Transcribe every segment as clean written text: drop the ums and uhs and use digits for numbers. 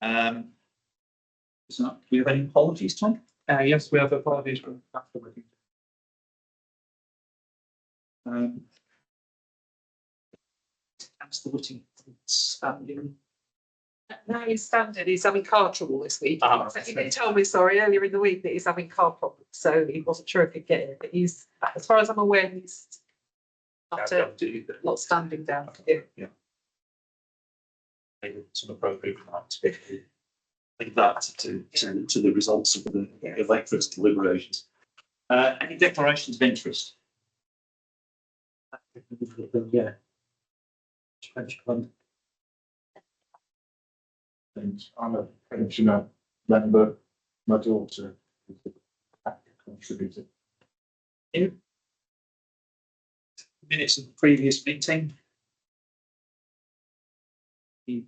So, do we have any apologies, Tom? Yes, we have apologies from after working. Councillor Whitting, standing. No, he's standing. He's having car trouble this week. Ah, He did tell me, sorry, earlier in the week that he's having car problems, so he wasn't sure if he'd get it. But he's, as far as I'm aware, he's not standing down. Yeah. Maybe some appropriate time to link that to the results of the electorate deliberations. Any declarations of interest? Yeah. I'm a pensioner member. My daughter is a contributor. Minutes of the previous meeting. Any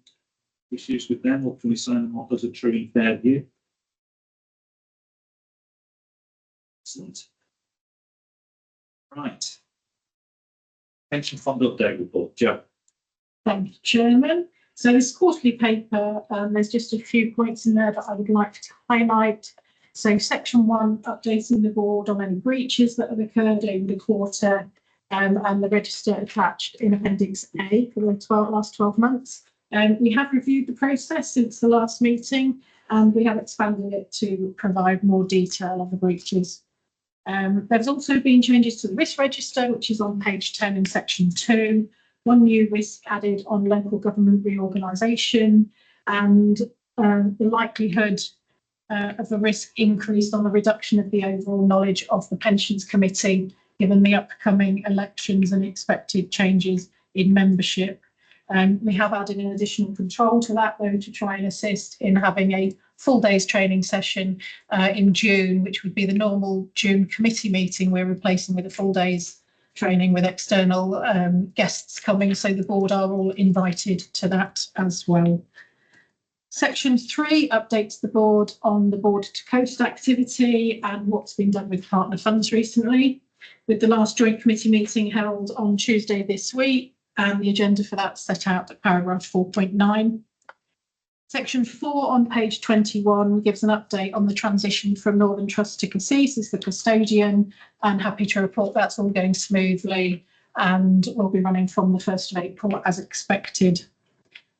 issues with them, or can we sign them off as a true and fair view? Excellent. Right. Pension fund update report, Joe. Thank you, Chairman. So this quarterly paper, there's just a few points in there that I would like to highlight. So section 1, updating the board on any breaches that have occurred over the quarter, and the register attached in Appendix A for the last 12 months. We have reviewed the process since the last meeting, and we have expanded it to provide more detail on the breaches. There's also been changes to the risk register, which is on page 10 in section 2. One new risk added on local government reorganisation, and the likelihood of a risk increased on the reduction of the overall knowledge of the pensions committee, given the upcoming elections and expected changes in membership. We have added an additional control to that, though, to try and assist in having a full day's training session in June, which would be the normal June committee meeting. We're replacing with a full day's training with external guests coming, so the board are all invited to that as well. Section 3 updates the board on the board to coast activity and what's been done with partner funds recently, with the last joint committee meeting held on Tuesday this week, and the agenda for that set out at paragraph 4.9. Section 4 on page 21 gives an update on the transition from Northern Trust to Cassis as the custodian. I'm happy to report that's all going smoothly and will be running from the 1st of April as expected.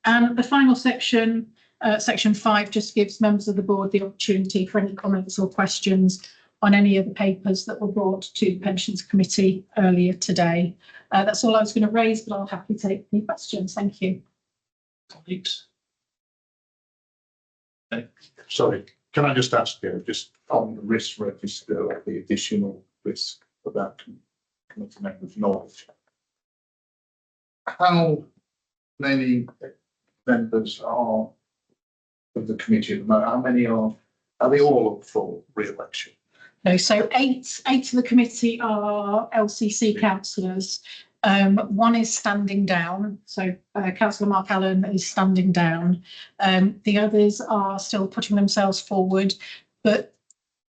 And the final section, section 5, just gives members of the board the opportunity for any comments or questions on any of the papers that were brought to the Pensions Committee earlier today. That's all I was going to raise, but I'll happily take any questions. Thank you. Colleagues. Sorry, can I just ask you, just on the risk register, the additional risk about committee members' knowledge, how many members are of the committee at the moment? How many are they all up for re-election? No, so eight of the committee are LCC councillors. One is standing down, so Councillor Mark Allen is standing down. The others are still putting themselves forward, but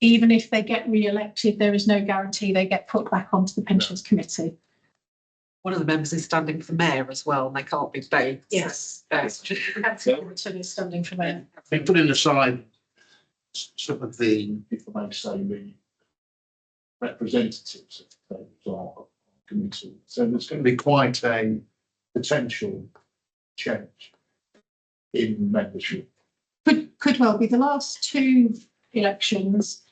even if they get re-elected, there is no guarantee they get put back onto the Pensions Committee. One of the members is standing for mayor as well, and they can't be paid. Yes, Councillor Overton is standing for mayor. Been putting aside some of the, if I may say, the representatives of the committee. So there's going to be quite a potential change in membership. Could well be. The last 2 elections,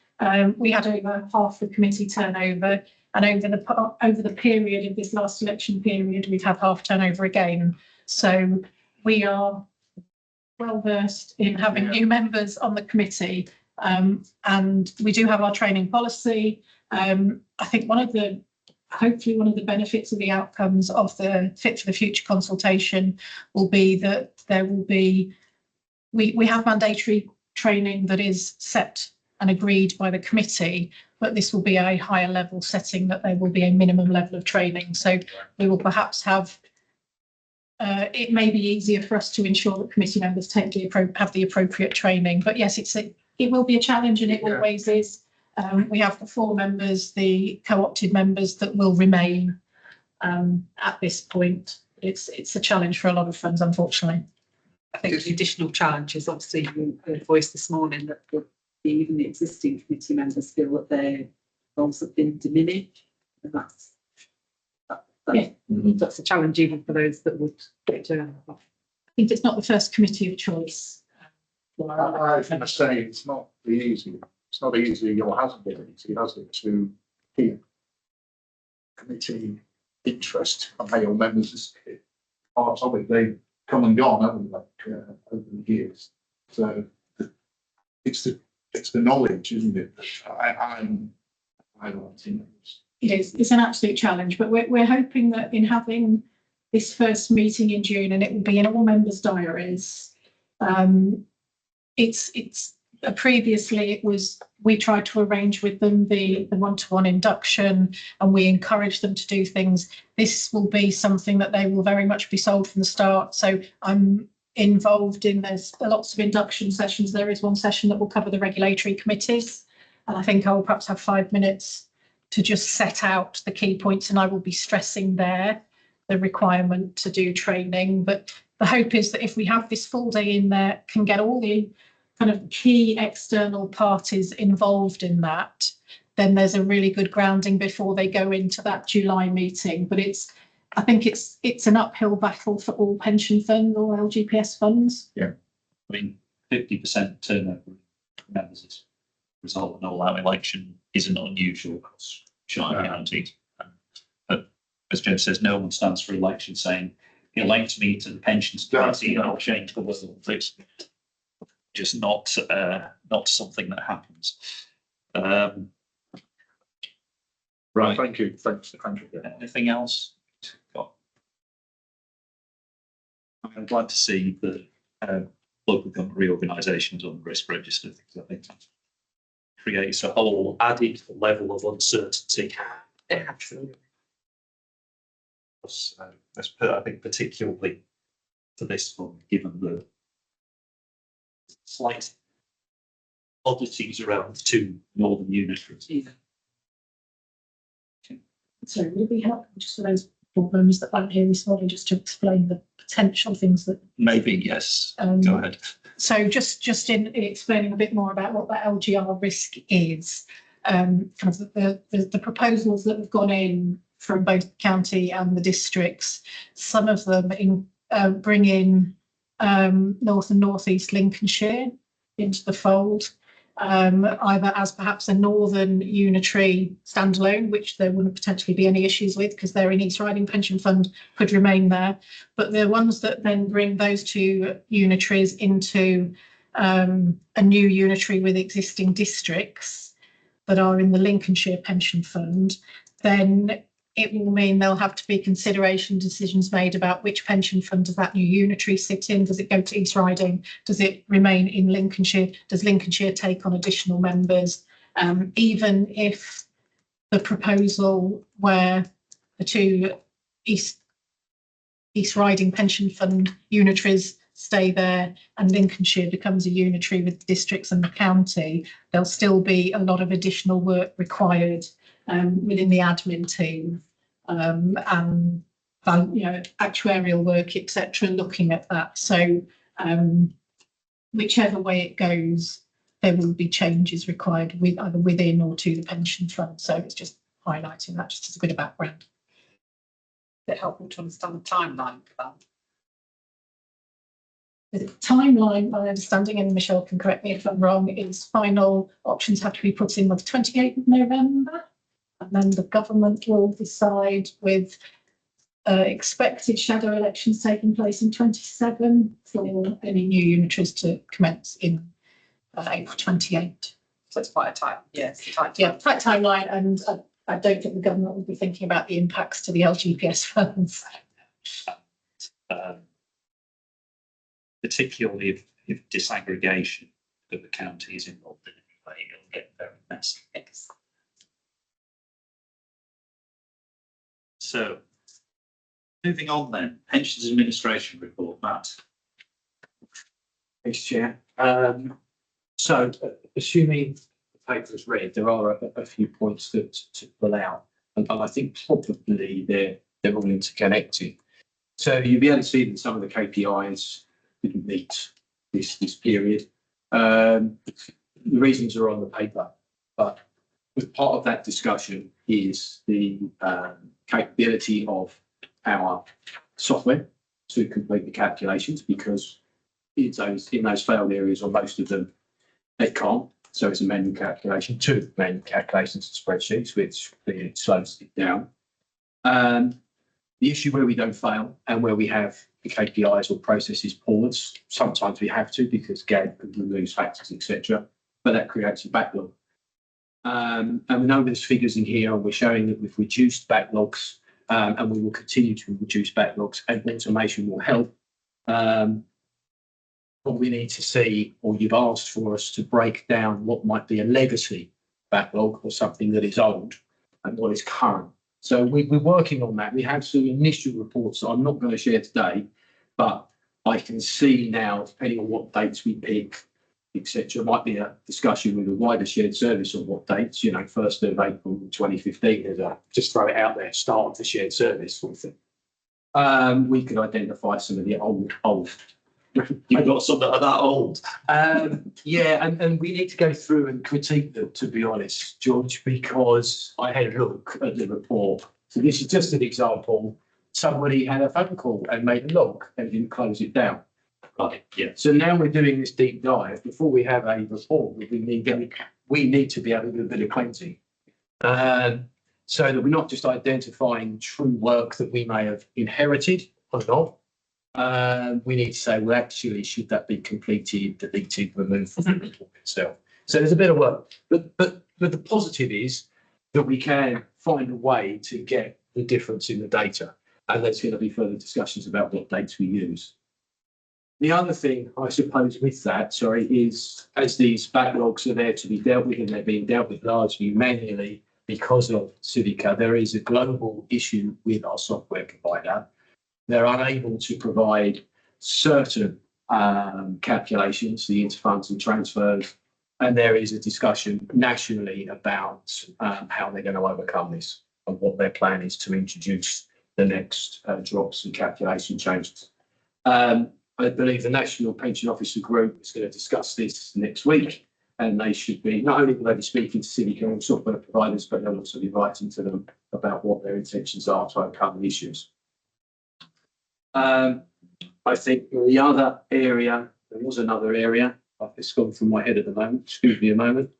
we had over half the committee turnover, and over the period of this last election period, we've had half turnover again. So we are well versed in having new members on the committee, and we do have our training policy. I think hopefully one of the benefits of the outcomes of the Fit for the Future consultation will be that there will be, we have mandatory training that is set and agreed by the committee, but this will be a higher level setting that there will be a minimum level of training. So we will perhaps have, it may be easier for us to ensure that committee members have the appropriate training. But yes, it will be a challenge, and it always is. We have the 4 members, the co-opted members that will remain at this point. It's a challenge for a lot of funds, unfortunately. I think the additional challenge is obviously you voiced this morning that even the existing committee members feel that their roles have been diminished. And that's a challenge even for those that would get to. I think it's not the first committee of choice. I was going to say it's not easy. It's not easy, or hasn't been easy, has it, to keep committee interest and how your members part of it. They've come and gone, haven't they, over the years. So it's the knowledge, isn't it? I'm highlighting. It is. It's an absolute challenge, but we're hoping that in having this first meeting in June, and it will be in all members' diaries. It's previously it was we tried to arrange with them the one-to-one induction, and we encouraged them to do things. This will be something that they will very much be sold from the start. So I'm involved in there's lots of induction sessions. There is one session that will cover the regulatory committees, and I think I will perhaps have 5 minutes to just set out the key points, and I will be stressing there the requirement to do training. But the hope is that if we have this full day in there, can get all the kind of key external parties involved in that, then there's a really good grounding before they go into that July meeting. But I think it's an uphill battle for all pension funds, all LGPS funds. I mean, 50% turnover members as a result of an all-out election isn't unusual across Shire counties. But as Joe says, no one stands for election saying, elect me to the pensions committee and I'll change the world. It's just not something that happens. Right. Thank you. Thank you. Anything else? I'm glad to see the local government reorganisations on the risk register, because I think that creates a whole added level of uncertainty. Absolutely. I think particularly for this one, given the slight oddities around the two northern unitaries. Yeah. So would it be helpful just for those problems that aren't here this morning, just to explain the potential things that Maybe, yes. Go ahead. So just in explaining a bit more about what that LGR risk is, kind of the proposals that have gone in from both the county and the districts, some of them bring in North and North East Lincolnshire into the fold, either as perhaps a northern unitary standalone, which there wouldn't potentially be any issues with because they're in East Riding Pension Fund, could remain there. But the ones that then bring those two unitaries into a new unitary with existing districts that are in the Lincolnshire Pension Fund, then it will mean there'll have to be consideration decisions made about which pension fund does that new unitary sit in. Does it go to East Riding? Does it remain in Lincolnshire? Does Lincolnshire take on additional members? Even if the proposal where the two East Riding Pension Fund unitaries stay there and Lincolnshire becomes a unitary with the districts and the county, there'll still be a lot of additional work required within the admin team and actuarial work, etc., looking at that. So whichever way it goes, there will be changes required with either within or to the pension fund. So it's just highlighting that just as a bit of background. Is it helpful to understand the timeline for that? The timeline, my understanding, and Michelle can correct me if I'm wrong, is final options have to be put in by the 28th of November. And then the government will decide with expected shadow elections taking place in 27 for any new unitaries to commence in April 28. So it's quite a tight, tight timeline. And I don't think the government will be thinking about the impacts to the LGPS funds. Particularly if disaggregation of the county is involved in it, it'll get very messy. Yes. So, moving on then, pensions administration report, Matt. Thanks, Chair. So, assuming the paper is read, there are a few points to pull out, and I think probably they're all interconnected. So you'll be able to see that some of the KPIs didn't meet this period. The reasons are on the paper, but as part of that discussion is the capability of our software to complete the calculations, because in those failed areas, or most of them, they can't. So it's a manual calculation, two manual calculations and spreadsheets, which clearly slows it down. The issue where we don't fail and where we have the KPIs or processes paused, sometimes we have to because GAD could lose factors, etc. But that creates a backlog. And we know there's figures in here, and we're showing that we've reduced backlogs, and we will continue to reduce backlogs, and automation will help. What we need to see, or you've asked for us to break down what might be a legacy backlog or something that is old and what is current. So we're working on that. We have some initial reports that I'm not going to share today, but I can see now, depending on what dates we pick, etc., might be a discussion with a wider shared service on what dates, 1st of April 2015, as a, just throw it out there, start of the shared service sort of thing. We could identify some of the old. You've got some that are that old. Yeah, and we need to go through and critique them, to be honest, George, because I had a look at the report. So this is just an example. Somebody had a phone call and made a log and didn't close it down. Right, yeah. So now we're doing this deep dive. Before we have a report, we need to be able to do a bit of cleansing. So that we're not just identifying true work that we may have inherited or not. We need to say, well, actually, should that be completed, deleted, removed from the report itself? So there's a bit of work, but the positive is that we can find a way to get the difference in the data, and there's going to be further discussions about what dates we use. The other thing, I suppose, with that, is as these backlogs are there to be dealt with, and they're being dealt with largely manually because of Civica, there is a global issue with our software provider. They're unable to provide certain calculations, the interfunds and transfers, and there is a discussion nationally about how they're going to overcome this and what their plan is to introduce the next drops and calculation changes. I believe the National Pension Officer Group is going to discuss this next week, and they should be, not only will they be speaking to Civica and software providers, but they'll also be writing to them about what their intentions are to overcome the issues. I think the other area, there was another area, it's gone from my head at the moment, excuse me a moment.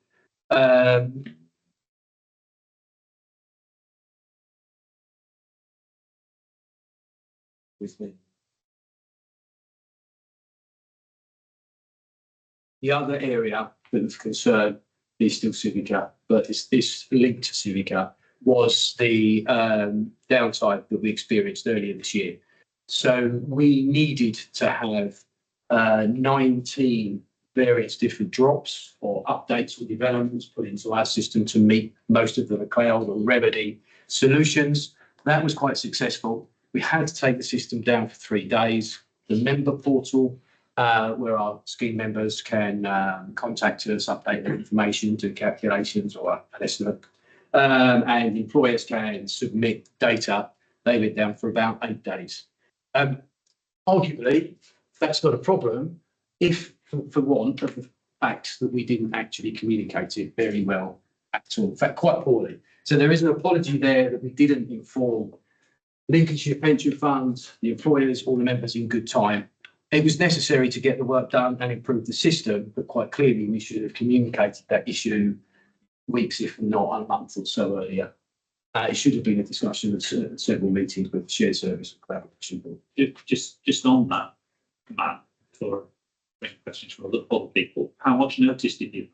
With me. The other area that was concerned is still Civica, but it's linked to Civica, was the downside that we experienced earlier this year. So we needed to have 19 various different drops or updates or developments put into our system to meet most of the cloud or remedy solutions. That was quite successful. We had to take the system down for 3 days. The member portal, where our scheme members can contact us, update their information, do calculations or an estimate, and employers can submit data. They went down for about 8 days. Arguably, that's not a problem if, for want of the fact that we didn't actually communicate it very well at all, in fact, quite poorly. So there is an apology there that we didn't inform Lincolnshire Pension Funds, the employers, all the members in good time. It was necessary to get the work done and improve the system, but quite clearly we should have communicated that issue weeks, if not a month or so earlier. It should have been a discussion at several meetings with the shared service and collaboration board. Just on that, Matt, for questions from other people, how much notice did you?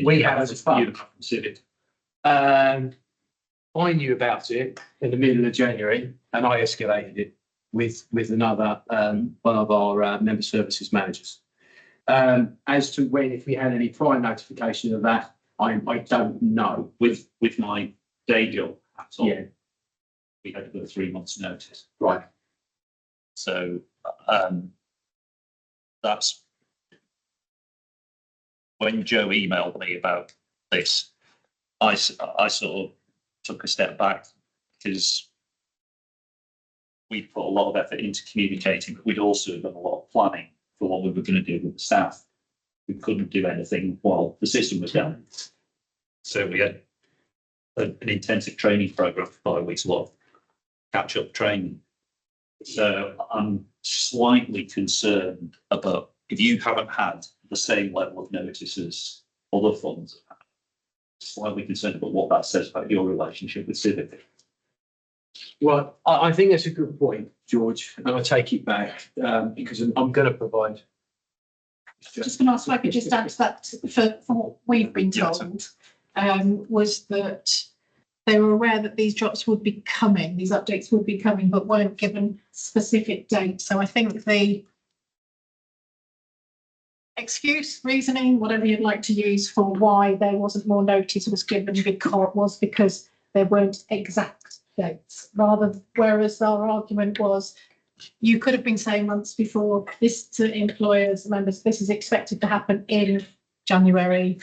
We have as a fund. Civic. I knew about it in the middle of January, and I escalated it with another one of our member services managers. As to when, if we had any prior notification of that, I don't know. With my day job, that's all. Yeah. We had to put 3 months' notice. Right. So that's when Joe emailed me about this. I sort of took a step back because we put a lot of effort into communicating, but we'd also done a lot of planning for what we were going to do with the staff. We couldn't do anything while the system was down. So we had an intensive training program for 5 weeks, a lot of catch-up training. So I'm slightly concerned about if you haven't had the same level of notice as other funds have had, slightly concerned about what that says about your relationship with Civic. Well, I think that's a good point, George, and I take it back because I'm going to provide. Just going to ask if I could just add to that for what we've been told, was that they were aware that these drops would be coming, these updates would be coming, but weren't given specific dates. So I think the excuse, reasoning, whatever you'd like to use for why there wasn't more notice was given because there weren't exact dates, whereas our argument was you could have been saying months before this to employers, members, this is expected to happen in January,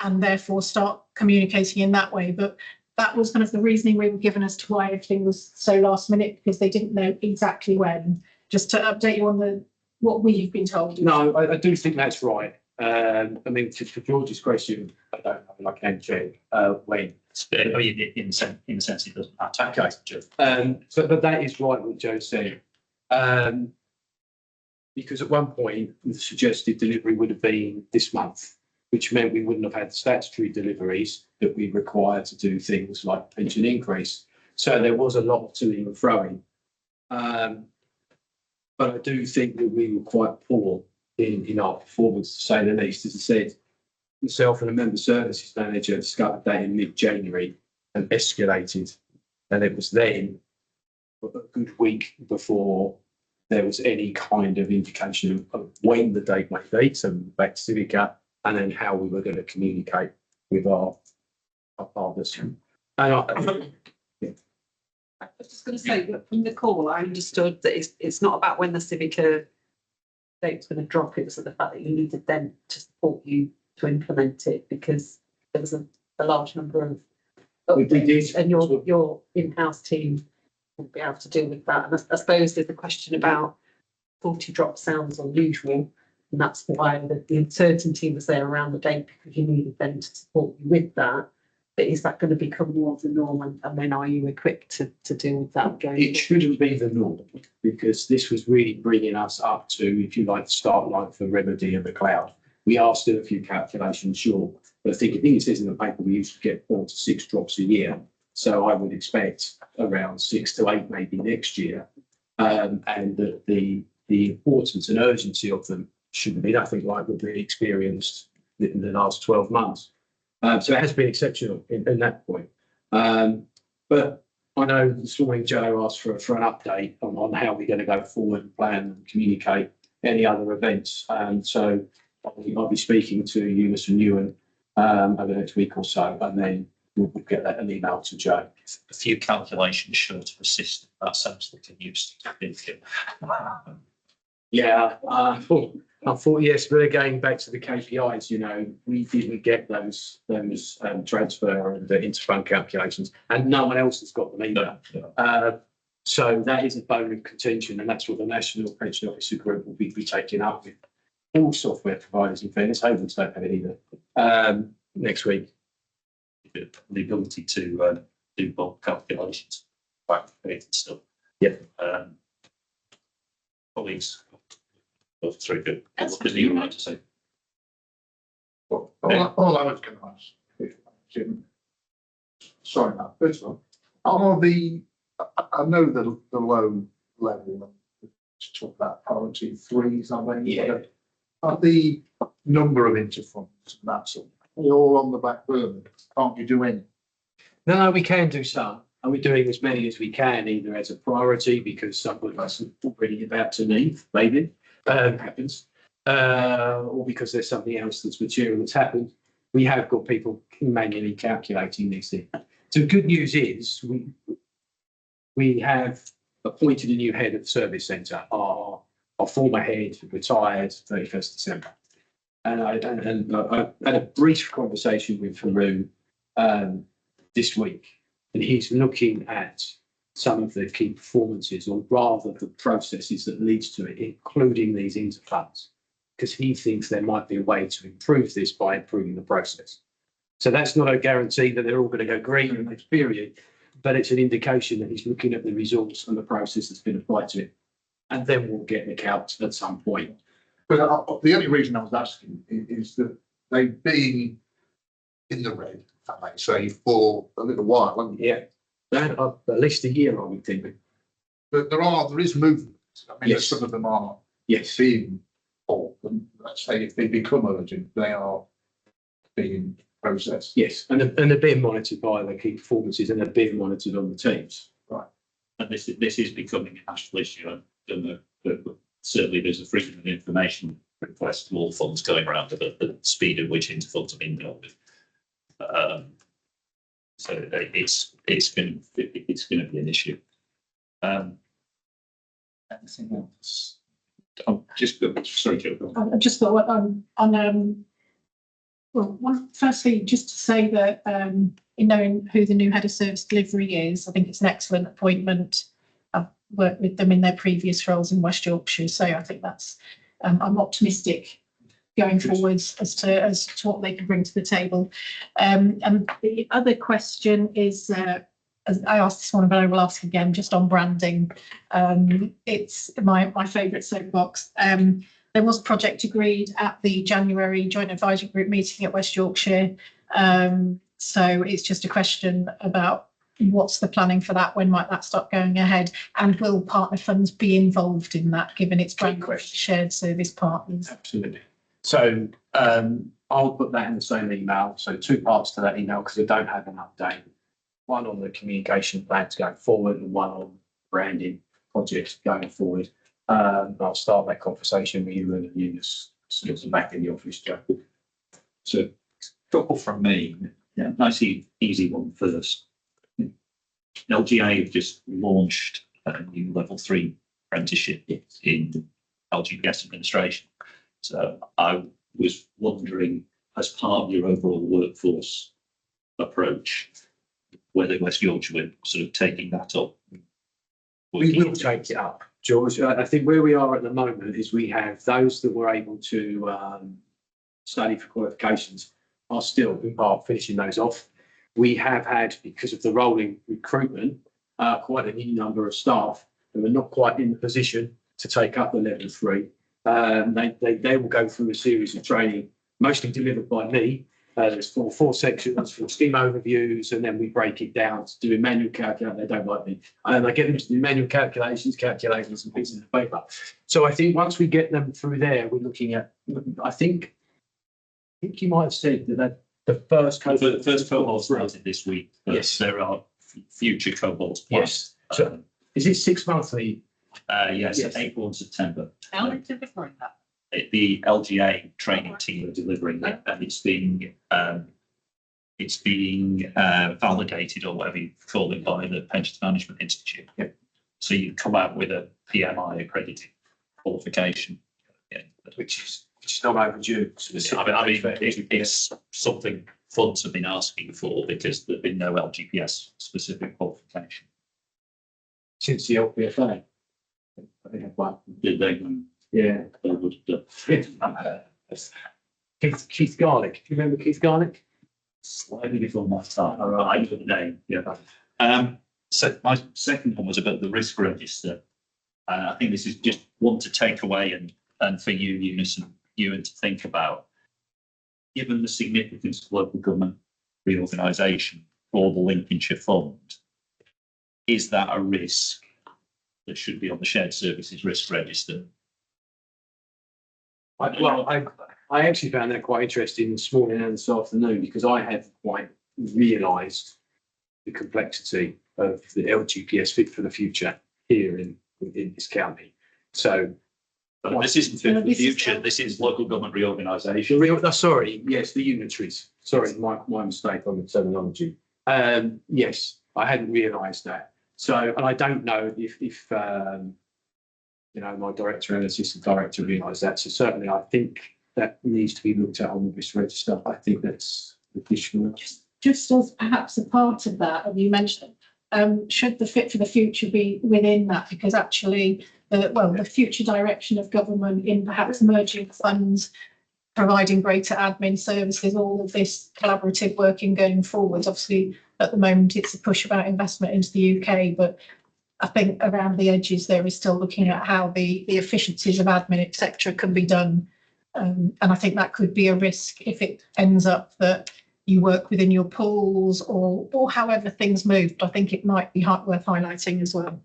and therefore start communicating in that way. But that was kind of the reasoning we were given as to why everything was so last minute, because they didn't know exactly when. Just to update you on what we've been told. No, I do think that's right. I mean, for George's question, I don't know, and I can check when. I mean, in the sense it doesn't matter. Okay. But that is right what Joe said. Because at one point the suggested delivery would have been this month, which meant we wouldn't have had statutory deliveries that we require to do things like pension increase. So there was a lot of toing and froing. But I do think that we were quite poor in our performance, to say the least. As I said, myself and a member services manager discovered that in mid-January and escalated. And it was then a good week before there was any kind of indication of when the date might be, so back to Civica, and then how we were going to communicate with our partners. And I was just going to say that from the call, I understood that it's not about when the Civica date's going to drop. It was the fact that you needed them to support you to implement it, because there was a large number of updates, and your in-house team won't be able to deal with that. And I suppose there's a question about 40 drops sounds unusual, and that's why the uncertainty was there around the date, because you needed them to support you with that. But is that going to become more of the norm, and then are you equipped to deal with that going it shouldn't be the norm, because this was really bringing us up to, if you like, the start line for Remedy and the cloud. We are still a few calculations short, but I think it says in the paper we used to get 4 to 6 drops a year. So I would expect around 6 to 8 maybe next year, and that the importance and urgency of them shouldn't be nothing like what we experienced in the last 12 months. So it has been exceptional in that point. But I know this morning Joe asked for an update on how we're going to go forward and plan and communicate any other events. So I'll be speaking to Eunice and Ewan over the next week or so, and then we'll get an email to Joe. A few calculations short of a system. That sounds like a use. Yeah, I thought yes, but again, back to the KPIs, you know, we didn't get those transfer and the interfund calculations, and no one else has got them either. So that is a bone of contention, and that's what the National Pension Officer Group will be taking up with all software providers. In fairness, Havens don't have it either. Next week. The ability to do bulk calculations, back-dated stuff. Yeah. Colleagues, both through good. That's What did you like to say? Well, all I was going to ask, Jim, sorry, Matt, first of all, I know the low level, to talk about priority 3s, are they? Yeah. Are the number of interfunds and that sort of, are they all on the back burner? Can't you do any? No, we can do some, and we're doing as many as we can, either as a priority because somebody is already about to leave, maybe happens, or because there's something else that's material that's happened. We have got people manually calculating these things. So the good news is we have appointed a new head of the service centre. Our former head retired 31st December. And I had a brief conversation with Haroon this week, and he's looking at some of the key performances, or rather the processes that leads to it, including these interfunds, because he thinks there might be a way to improve this by improving the process. So that's not a guarantee that they're all going to go green in this period, but it's an indication that he's looking at the resource and the process that's been applied to it. And then we'll get an account at some point. But the only reason I was asking is that they've been in the red, if I may say, for a little while, haven't they? Yeah, at least a year, I would think. But there is movement. I mean, Yes. some of them are Yes, being, or let's say if they become urgent, they are being processed. yes, and they're being monitored by the key performances, and they're being monitored on the teams. And this is becoming a national issue. And certainly there's a freedom of information request to all funds going around at the speed at which interfunds are being dealt with. So it's going to be an issue. Anything else? Oh, sorry, Joe. I just thought firstly, just to say that in knowing who the new head of service delivery is, I think it's an excellent appointment. I've worked with them in their previous roles in West Yorkshire, so I think that's I'm optimistic going forwards as to what they can bring to the table. And the other question is, as I asked this one, but I will ask again, just on branding. It's my favourite soapbox. There was a project agreed at the January Joint Advisory Group meeting at West Yorkshire. So it's just a question about what's the planning for that? When might that start going ahead? And will partner funds be involved in that, given its brand shared service partners? Absolutely. So I'll put that in the same email. So 2 parts to that email, because I don't have an update. One on the communication plans going forward, and one on branding projects going forward. I'll start that conversation with you and Eunice as soon as I'm back in the office, Joe. So, couple from me. Yeah, nice easy one first. LGA have just launched a new level 3 apprenticeship in LGPS administration. So I was wondering, as part of your overall workforce approach, whether West Yorkshire were sort of taking that up. We will take it up, George. I think where we are at the moment is we have those that were able to study for qualifications are still in part finishing those off. We have had, because of the rolling recruitment, quite a new number of staff who are not quite in the position to take up the level 3. They will go through a series of training, mostly delivered by me. There's four sections for scheme overviews, and then we break it down to do manual calculation. They don't like me. And I get them to do manual calculations and pieces of paper. So I think once we get them through there, we're looking at, I think you might have said that the first cohort. The first cohort started this week. Yes. There are future cohorts planned. Yes. So is it 6 monthly? Yes, Yes. April and September. How are they delivering that? The LGA training team are delivering that, and it's being validated, or whatever you call it, by the Pensions Management Institute. Yep. So you come out with a PMI accredited qualification. Yeah. Which is not overdue. I mean, it's something funds have been asking for, because there's been no LGPS specific qualification. Since the LPFA. They have one. Did they? Yeah. They would Keith Garlick. Do you remember Keith Garlick? slightly before my time. I know the name. Yeah. So my second one was about the risk register. I think this is just one to take away and for you, Eunice, and Ewan, to think about. Given the significance of local government reorganisation for the Lincolnshire Fund, is that a risk that should be on the shared services risk register? I actually found that quite interesting this morning and this afternoon, because I hadn't quite realised the complexity of the LGPS Fit for the Future here in this county. So, But this isn't fit for the future. This is local government reorganisation. sorry, yes, the unitaries. Sorry, my mistake on the terminology. Yes, I hadn't realised that. So, and I don't know if my director and assistant director realise that. So certainly, I think that needs to be looked at on the risk register. I think that's additional. Just as perhaps a part of that, and you mentioned should the fit for the future be within that? Because actually, the future direction of government in perhaps merging funds, providing greater admin services, all of this collaborative working going forward. Obviously, at the moment, it's a push about investment into the UK, but I think around the edges there is still looking at how the efficiencies of admin, etc., can be done. And I think that could be a risk if it ends up that you work within your pools or however things move. But I think it might be worth highlighting as well.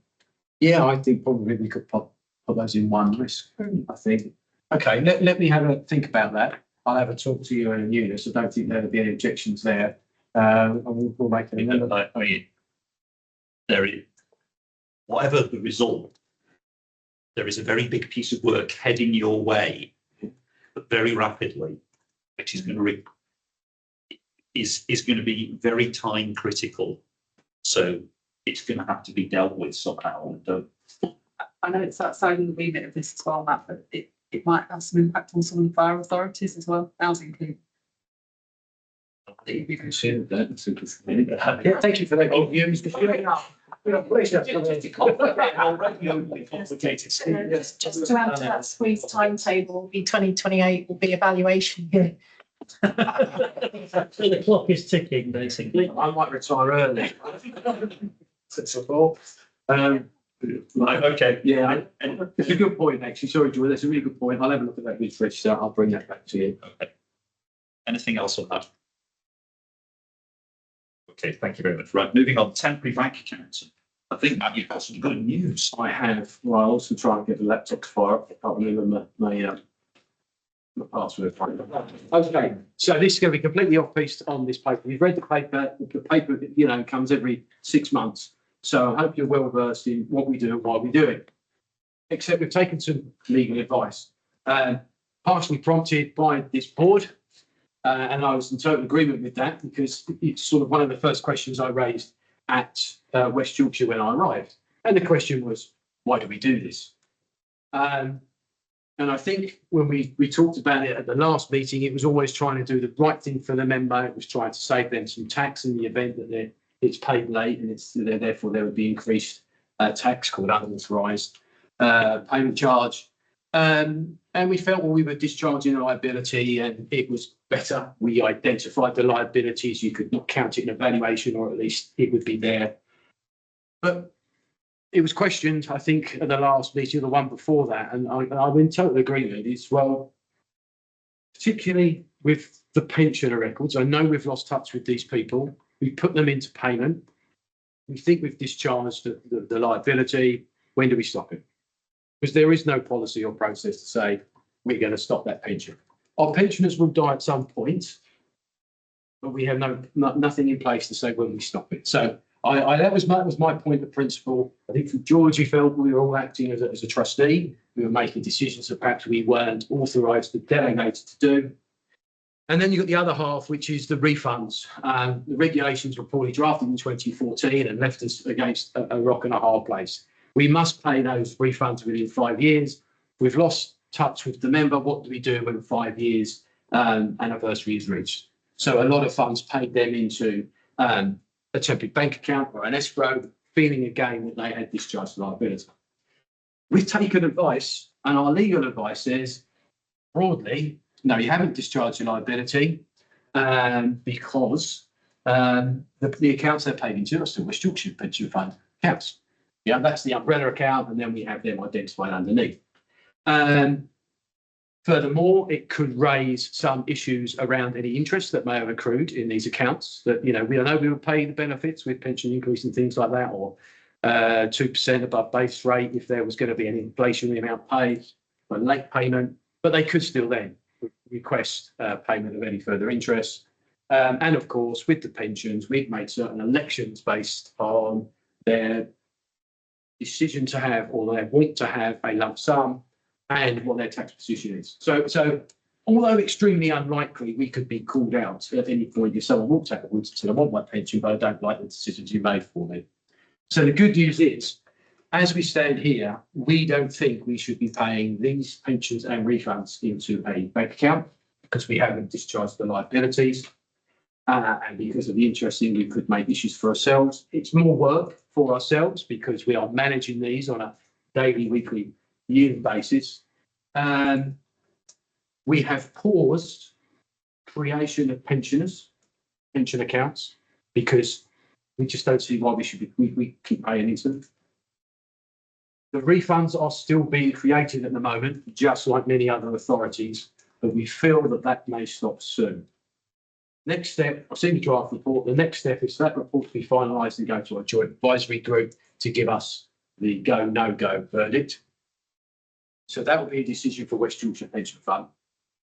Yeah, I think probably we could put those in one risk. I think. Okay, let me have a think about that. I'll have a talk to you and Eunice. I don't think there'll be any objections there. And we'll make it. I mean, there is, whatever the result, there is a very big piece of work heading your way, but very rapidly, which is going to is going to be very time critical. So it's going to have to be dealt with somehow. I know it's outside of the remit of this as well, Matt, but it might have some impact on some of the fire authorities as well, housing included. Consider that. Yeah, thank you for that. Oh, yeah, Mr. Just to add to that squeeze timetable, the 2028 will be evaluation year. So the clock is ticking, basically. I might retire early. Right, okay. Yeah, it's a good point, actually. Sorry, Joy, that's a really good point. I'll have a look at that with register. I'll bring that back to you. Okay. Anything else on that? Okay, thank you very much. Right, moving on, temporary bank accounts. I think, Matt, you've got some good news. I have. Well, I'll also try and get the laptop to fire up. I can't remember my password. Okay, so this is going to be completely off piste on this paper. You've read the paper. The paper, comes every 6 months. So I hope you're well versed in what we do and why we do it. Except we've taken some legal advice, partially prompted by this board. And I was in total agreement with that because it's sort of one of the first questions I raised at West Yorkshire when I arrived. And the question was, why do we do this? And I think when we talked about it at the last meeting, it was always trying to do the right thing for the member. It was trying to save them some tax in the event that it's paid late and therefore there would be increased tax called unauthorised payment charge. And we felt we were discharging a liability and it was better. We identified the liabilities. You could not count it in a valuation, or at least it would be there. But it was questioned, I think, at the last meeting, the one before that. And I'm in total agreement. It's, well, particularly with the pensioner records, I know we've lost touch with these people. We put them into payment. We think we've discharged the liability. When do we stop it? Because there is no policy or process to say we're going to stop that pension. Our pensioners will die at some point, but we have nothing in place to say when we stop it. So that was my point of principle. I think from George, we felt we were all acting as a trustee. We were making decisions that perhaps we weren't authorised or delegated to do. And then you've got the other half, which is the refunds. The regulations were poorly drafted in 2014 and left us against a rock and a hard place. We must pay those refunds within 5 years. We've lost touch with the member. What do we do when 5 years anniversary is reached? So a lot of funds paid them into a temporary bank account or an escrow, feeling again that they had discharged liability. We've taken advice, and our legal advice says, broadly, no, you haven't discharged your liability because the accounts they're paid into are still West Yorkshire Pension Fund accounts. Yeah, that's the umbrella account, and then we have them identified underneath. Furthermore, it could raise some issues around any interest that may have accrued in these accounts. That we know we would pay the benefits with pension increase and things like that, or 2% above base rate if there was going to be an inflationary amount paid, or late payment. But they could still then request payment of any further interest. And of course, with the pensions, we've made certain elections based on their decision to have, or they want to have, a lump sum and what their tax position is. So although extremely unlikely, we could be called out at any point if someone walked out the woods and said, I want my pension, but I don't like the decisions you made for me. So the good news is, as we stand here, we don't think we should be paying these pensions and refunds into a bank account because we haven't discharged the liabilities. And because of the interest in, we could make issues for ourselves. It's more work for ourselves because we are managing these on a daily, weekly, yearly basis. We have paused creation of pension accounts, because we just don't see why we keep paying into them. The refunds are still being created at the moment, just like many other authorities, but we feel that may stop soon. Next step, I've seen the draft report. The next step is for that report to be finalised and go to a joint advisory group to give us the go, no go verdict. So that will be a decision for West Yorkshire Pension Fund.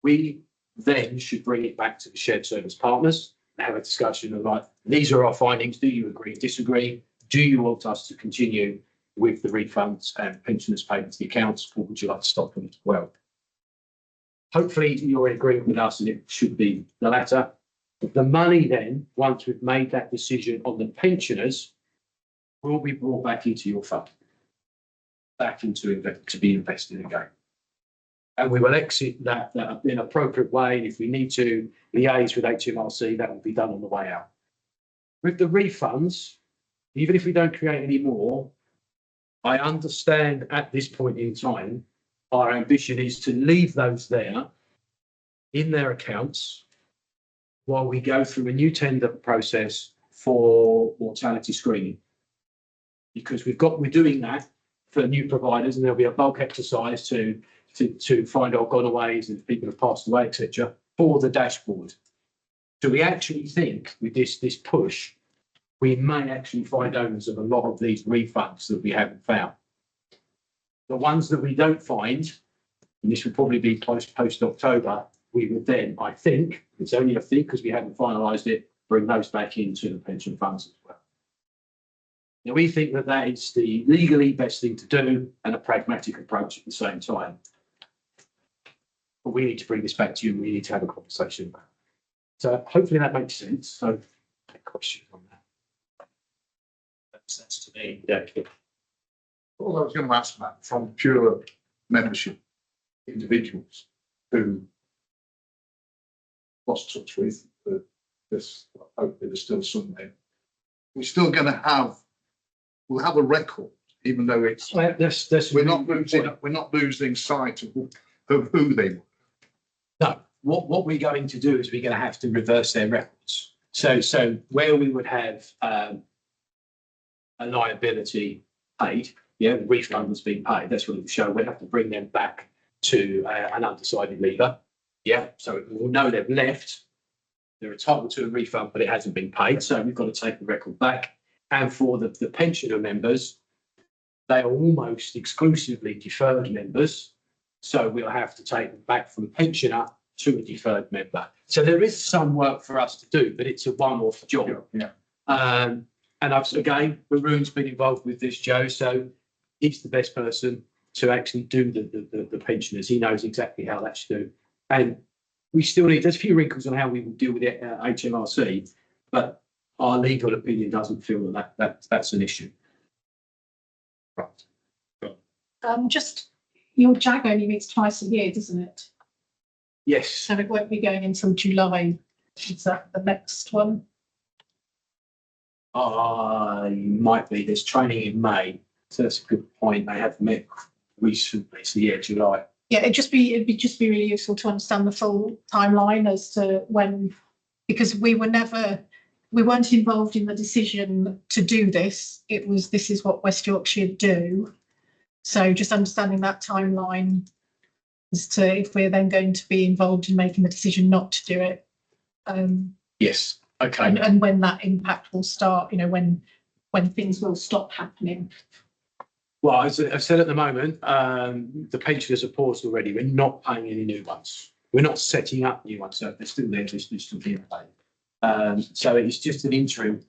We then should bring it back to the shared service partners and have a discussion of like, these are our findings. Do you agree, disagree? Do you want us to continue with the refunds and pensioners paid into the accounts, or would you like to stop them as well? Hopefully you're in agreement with us and it should be the latter. The money then, once we've made that decision on the pensioners, will be brought back into your fund, back into to be invested again. And we will exit that in an appropriate way. And if we need to liaise with HMRC, that will be done on the way out. With the refunds, even if we don't create any more, I understand at this point in time, our ambition is to leave those there in their accounts while we go through a new tender process for mortality screening. Because we're doing that for new providers, and there'll be a bulk exercise to find out gonaways and people have passed away, etc., for the dashboard. So we actually think with this push, we may actually find owners of a lot of these refunds that we haven't found. The ones that we don't find, and this would probably be post-October, we would then, I think, it's only a think because we haven't finalised it, bring those back into the pension funds as well. Now, we think that that is the legally best thing to do and a pragmatic approach at the same time. But we need to bring this back to you and we need to have a conversation about it. So hopefully that makes sense. So, questions on that? Makes sense to me. Yeah. All I was going to ask, Matt, from pure membership individuals who lost touch with this, hopefully there's still some there. We're still going to we'll have a record, even though it's we're not losing sight of who they were. No, what we're going to do is we're going to have to reverse their records. So where we would have a liability paid, the refund has been paid. That's what it will show. We'll have to bring them back to an undecided leaver. So we'll know they've left. They're entitled to a refund, but it hasn't been paid. So we've got to take the record back. And for the pensioner members, they are almost exclusively deferred members. So we'll have to take them back from pensioner to a deferred member. So there is some work for us to do, but it's a one-off job. Yeah. And again, Varun's been involved with this, Joe. So he's the best person to actually do the pensioners. He knows exactly how that should do. And we still there's a few wrinkles on how we will deal with it at HMRC, but our legal opinion doesn't feel that's an issue. Right. Just your JAG only meets twice a year, doesn't it? Yes. So it won't be going until July. Is that the next one? Might be. There's training in May. So that's a good point. They have met recently. So yeah, July. Yeah, it'd be really useful to understand the full timeline as to when, because we weren't involved in the decision to do this. This is what West Yorkshire do. So just understanding that timeline as to if we're then going to be involved in making the decision not to do it. Yes. Okay. And when that impact will start, when things will stop happening. Well, as I've said at the moment, the pensioners are paused already. We're not paying any new ones. We're not setting up new ones. So they're still there. They're still being paid. So it's just an interim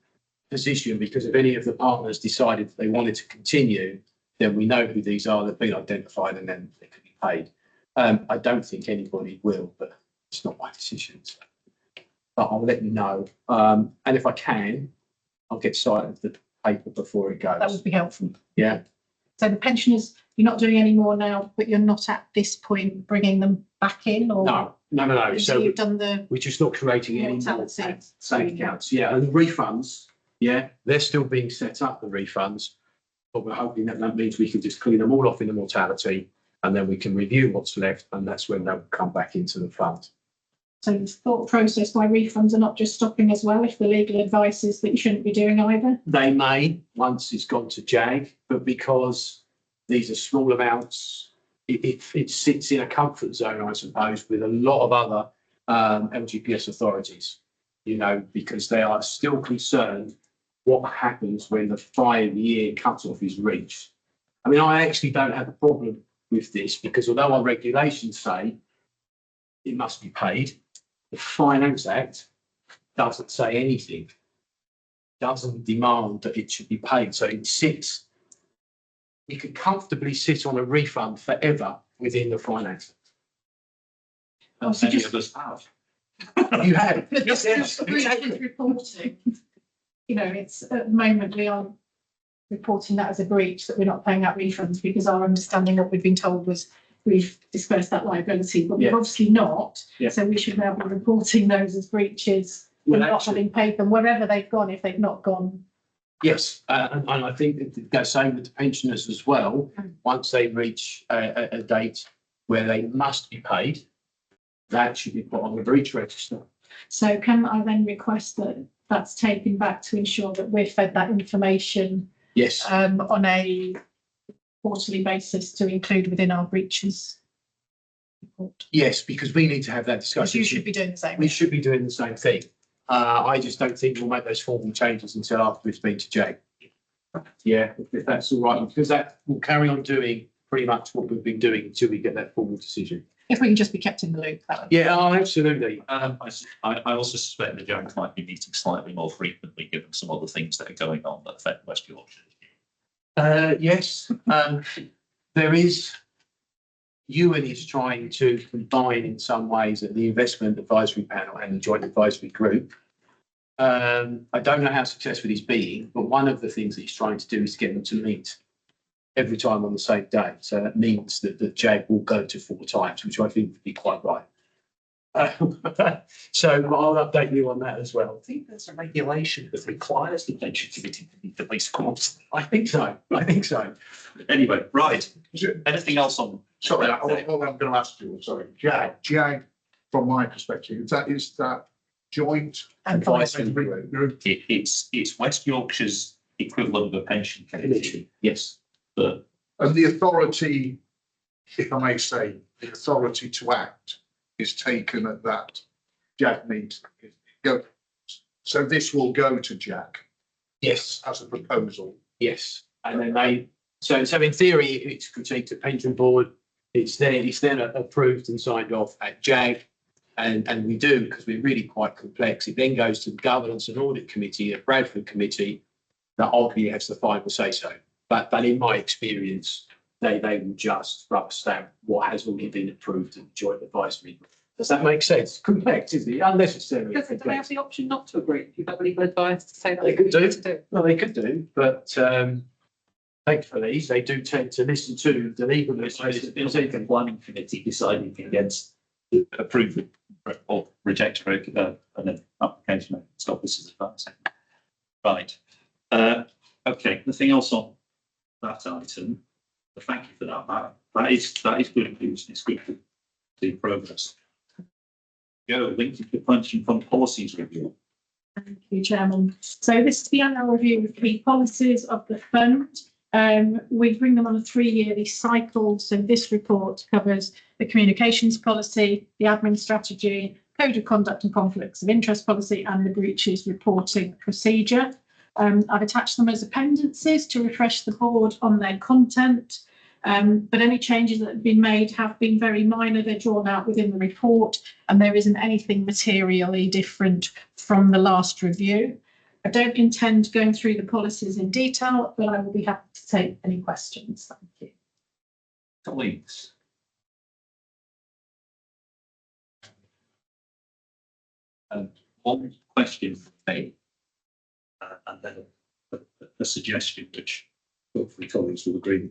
position because if any of the partners decided they wanted to continue, then we know who these are. They've been identified and then they could be paid. I don't think anybody will, but it's not my decision. So. But I'll let you know. And if I can, I'll get sight of the paper before it goes. That would be helpful. Yeah. So the pensioners, you're not doing any more now, but you're not at this point bringing them back in, or No. So So you've done the we're just not creating any more mortality. safe accounts. Yeah, and the refunds, yeah, they're still being set up, the refunds. But we're hoping that that means we can just clean them all off in the mortality and then we can review what's left and that's when they'll come back into the fund. So the thought process why refunds are not just stopping as well if the legal advice is that you shouldn't be doing either. They may, once it's gone to JAG, but because these are small amounts, it sits in a comfort zone, I suppose, with a lot of other LGPS authorities, you know, because they are still concerned what happens when the 5-year cut-off is reached. I mean, I actually don't have a problem with this because although our regulations say it must be paid, the Finance Act doesn't say anything, doesn't demand that it should be paid. So it sits, you could comfortably sit on a refund forever within the Finance Act. Oh, so Many just- of us have. You have. But this Yes, is breaches reporting. You know, it's at the moment we are reporting that as a breach, that we're not paying out refunds because our understanding, what we've been told was we've dispersed that liability, but we've Yeah. obviously not. Yeah. So we should now be reporting those as breaches for Well, not actually- having paid them wherever they've gone, if they've not gone. Yes, and I think it goes same with the pensioners as well. Once they reach a date where they must be paid, that should be put on the breach register. So can I then request that that's taken back to ensure that we're fed that information Yes, on a quarterly basis to include within our breaches report? yes, because we need to have that Because discussion. you should be doing the same. We should be doing the same thing. I just don't think we'll make those formal changes until after we've been to Jake. Yeah, if that's all right, because that will carry on doing pretty much what we've been doing until we get that formal decision. If we can just be kept in the loop, that would. Yeah, oh, absolutely. I also suspect the Jags might be meeting slightly more frequently, given some other things that are going on that affect West Yorkshire. Yes, there is. Ewan is trying to combine in some ways at the investment advisory panel and the joint advisory group. I don't know how successful he's being, but one of the things that he's trying to do is get them to meet every time on the same day. So that means that the JAG will go to 4 times, which I think would be quite right. So I'll update you on that as well. I think there's a regulation that requires the pension committee to meet at least once. I think so. Anyway, right. Is it- Anything else on? Sorry, all I'm going to ask you, sorry, JAG, from my perspective, is that joint advisory group? It's West Yorkshire's equivalent of a pension committee, Yes. but And the authority, if I may say, the authority to act is taken at that JAG meeting. So this will go to JAG Yes. as a proposal. Yes, and then so in theory, it's critiqued at pension board, it's then approved and signed off at JAG. And we do, because we're really quite complex, it then goes to the governance and audit committee, the Bradford committee, that ultimately has the final say so. But in my experience, they will just rubber stamp what has already been approved in the joint advisory. Does that make sense? Complex, isn't it? Unnecessarily Do they have complex. the option not to agree? If you have legal advice to say that They could do. to do. Well, they could do, but thankfully, they do tend to listen to the legal advice. it's like a planning committee deciding against approving or rejecting an application. Stop this as advice. Right. Okay. Nothing else on that item. Thank you for that, Matt. That is good news. It's good to see progress. Go, linked to the pension fund policies review. Thank you, Chairman. So this is the annual review of key policies of the fund. We bring them on a 3-yearly cycle. So this report covers the communications policy, the admin strategy, code of conduct and conflicts of interest policy, and the breaches reporting procedure. I've attached them as appendices to refresh the board on their content. But any changes that have been made have been very minor. They're drawn out within the report, and there isn't anything materially different from the last review. I don't intend going through the policies in detail, but I will be happy to take any questions. Thank you. Colleagues. One question for me, and then a suggestion which hopefully colleagues will agree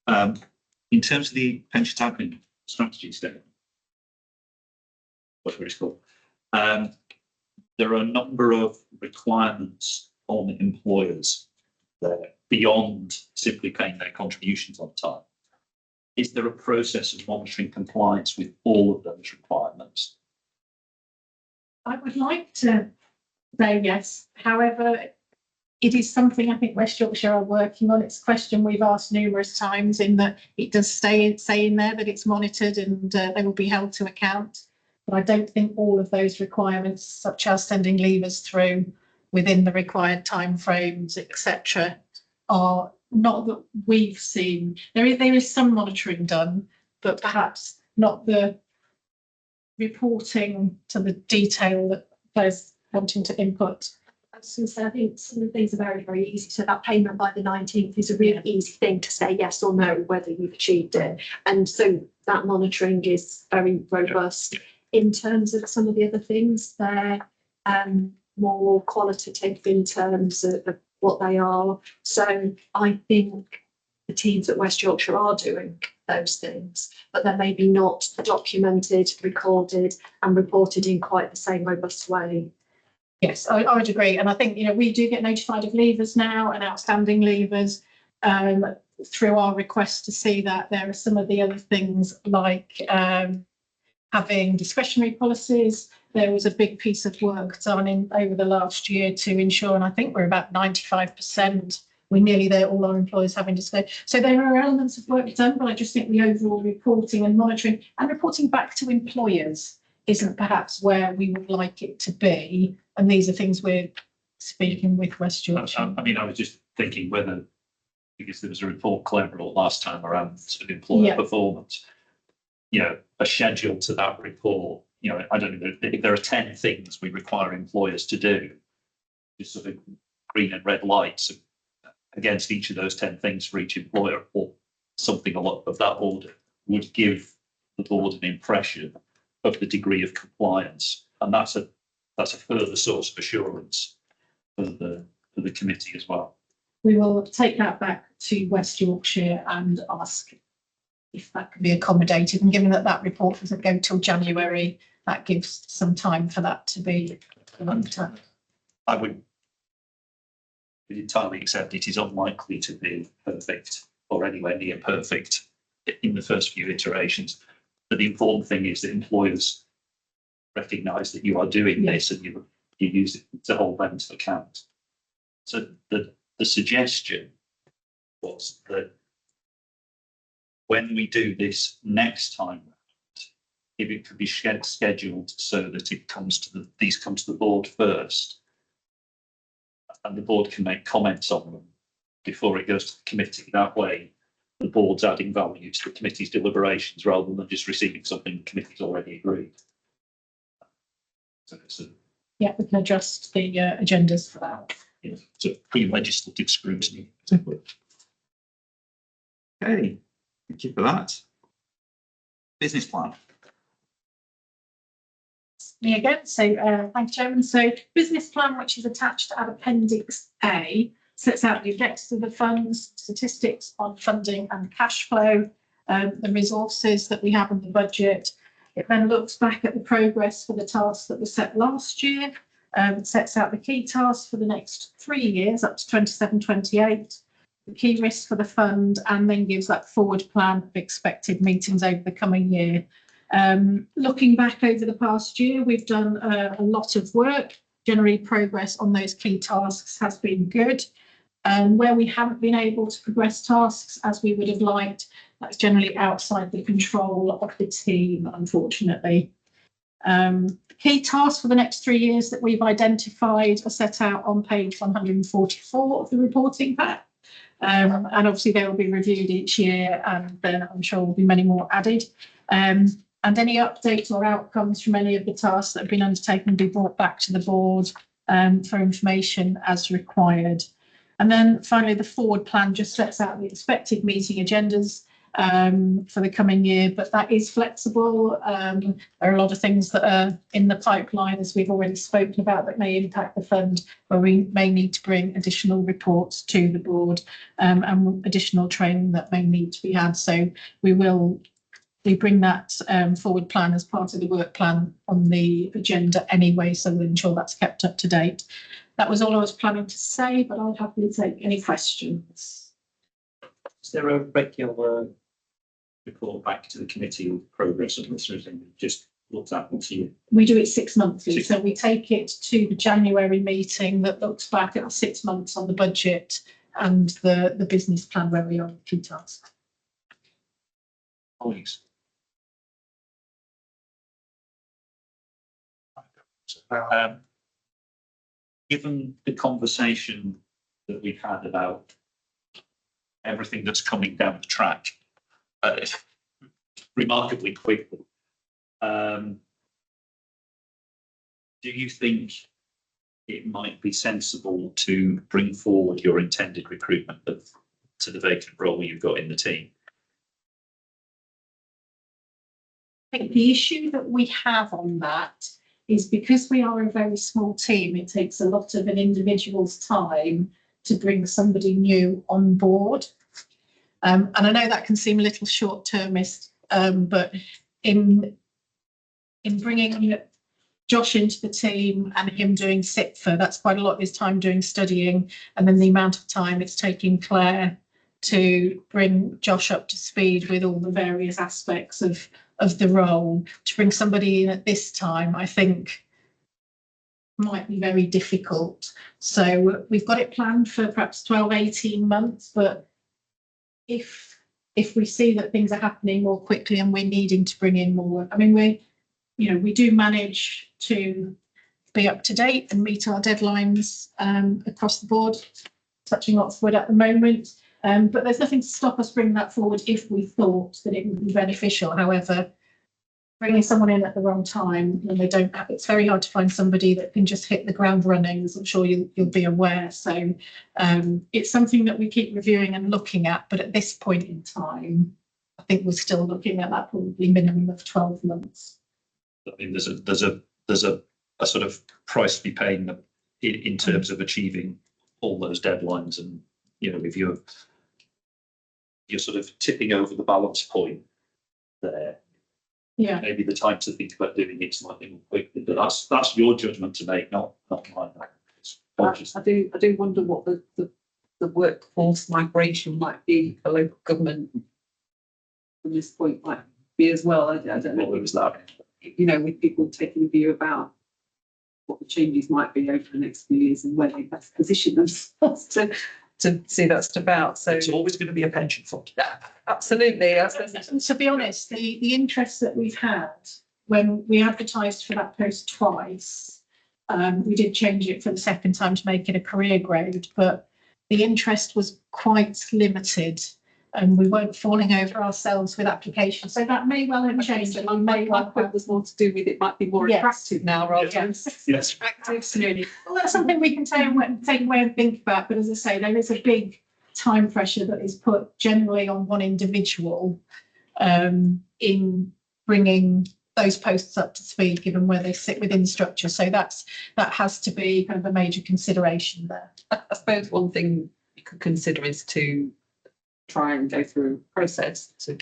with. In terms of the pension admin strategy statement, whatever it's called. There are a number of requirements on employers there beyond simply paying their contributions on time. Is there a process of monitoring compliance with all of those requirements? I would like to say yes. However, it is something I think West Yorkshire are working on. It's a question we've asked numerous times, in that it does say in there that it's monitored and they will be held to account. But I don't think all of those requirements, such as sending leavers through within the required timeframes, etc., are not that we've seen. There is some monitoring done, but perhaps not the reporting to the detail that there's wanting to input. I think some of these are very, very easy. So that payment by the 19th is a really easy thing to say yes or no, whether you've achieved it. And so that monitoring is very robust. In terms of some of the other things, they're more qualitative in terms of what they are. So I think the teams at West Yorkshire are doing those things, but they're maybe not documented, recorded and reported in quite the same robust way. Yes, I would agree. And I think, we do get notified of leavers now and outstanding leavers through our request to see that. There are some of the other things like having discretionary policies. There was a big piece of work done over the last year to ensure, and I think we're about 95%. We're nearly there, all our employers having disclosed. So there are elements of work done, but I just think the overall reporting and monitoring and reporting back to employers isn't perhaps where we would like it to be. And these are things we're speaking with West Yorkshire. I mean, I was just thinking whether, because there was a report Claire brought last time around sort of employer performance, a schedule to that report. I don't know if there are 10 things we require employers to do, just sort of green and red lights against each of those 10 things for each employer, or something a lot of that order, would give the board an impression of the degree of compliance, and that's a further source of assurance for the committee as well. We will take that back to West Yorkshire and ask if that can be accommodated. And given that report doesn't go till January, that gives some time for that to be looked at. I would entirely accept it is unlikely to be perfect or anywhere near perfect in the first few iterations. But the important thing is that employers recognise that you are doing this and you use it to hold them to account. So the suggestion was that when we do this next time round, if it could be scheduled so that these come to the board first, and the board can make comments on them before it goes to the committee. That way, the board's adding value to the committee's deliberations rather than just receiving something the committee's already agreed. So we can adjust the agendas for that. So pre-legislative scrutiny. Okay, thank you for that. Business plan. Me again. So thank you, Chairman. So business plan, which is attached at Appendix A, sets out the objectives of the funds, statistics on funding and cash flow, the resources that we have in the budget. It then looks back at the progress for the tasks that were set last year, sets out the key tasks for the next 3 years up to 27-28, the key risks for the fund, and then gives that forward plan of expected meetings over the coming year. Looking back over the past year, we've done a lot of work. Generally, progress on those key tasks has been good. Where we haven't been able to progress tasks as we would have liked, that's generally outside the control of the team, unfortunately. Key tasks for the next 3 years that we've identified are set out on page 144 of the reporting pack. And obviously they will be reviewed each year, and then I'm sure will be many more added. And any updates or outcomes from any of the tasks that have been undertaken will be brought back to the board for information as required. And then finally, the forward plan just sets out the expected meeting agendas for the coming year, but that is flexible. There are a lot of things that are in the pipeline, as we've already spoken about, that may impact the fund, where we may need to bring additional reports to the board and additional training that may need to be had. So we will we bring that forward plan as part of the work plan on the agenda anyway, so we'll ensure that's kept up to date. That was all I was planning to say, but I'll happily take any questions. Is there a regular report back to the committee of progress of this, or anything just looked at once a year? We do it 6 monthly, so we take it to the January meeting that looks back at the 6 months on the budget and the business plan where we are with key tasks. Colleagues? Given the conversation that we've had about everything that's coming down the track remarkably quickly, do you think it might be sensible to bring forward your intended recruitment to the vacant role you've got in the team? I think the issue that we have on that is because we are a very small team, it takes a lot of an individual's time to bring somebody new on board. And I know that can seem a little short-termist, but in bringing Josh into the team and him doing SIPFA, that's quite a lot of his time doing studying, and then the amount of time it's taking Claire to bring Josh up to speed with all the various aspects of the role. To bring somebody in at this time, I think might be very difficult. So we've got it planned for perhaps 12, 18 months, but if we see that things are happening more quickly and we're needing to bring in more, I mean, we do manage to be up to date and meet our deadlines across the board, touching lots of wood at the moment. But there's nothing to stop us bringing that forward if we thought that it would be beneficial. However, bringing someone in at the wrong time when they don't have, it's very hard to find somebody that can just hit the ground running, as I'm sure you'll be aware. So it's something that we keep reviewing and looking at, but at this point in time, I think we're still looking at that probably minimum of 12 months. I mean, there's a sort of price to be paid in terms of achieving all those deadlines, and if you're sort of tipping over the balance point there, Yeah. maybe the time to think about doing it slightly more quickly. But that's your judgment to make, not mine. I do wonder what the workforce migration might be for local government from this point might be as well. I don't know. What was that? With people taking a view about what the changes might be over the next few years and where they best position themselves to see that's about. So It's always going to be a pension fund. absolutely. And to be honest, the interest that we've had when we advertised for that post twice, we did change it for the second time to make it a career grade, but the interest was quite limited and we weren't falling over ourselves with applications. So that may well have changed. So my point was more to do with it might be more Yes. attractive now rather than Yes. attractive. Well, that's something we can take away and think about. But as I say, there is a big time pressure that is put generally on one individual in bringing those posts up to speed, given where they sit within the structure. So that has to be kind of a major consideration there. I suppose one thing you could consider is to try and go through a process to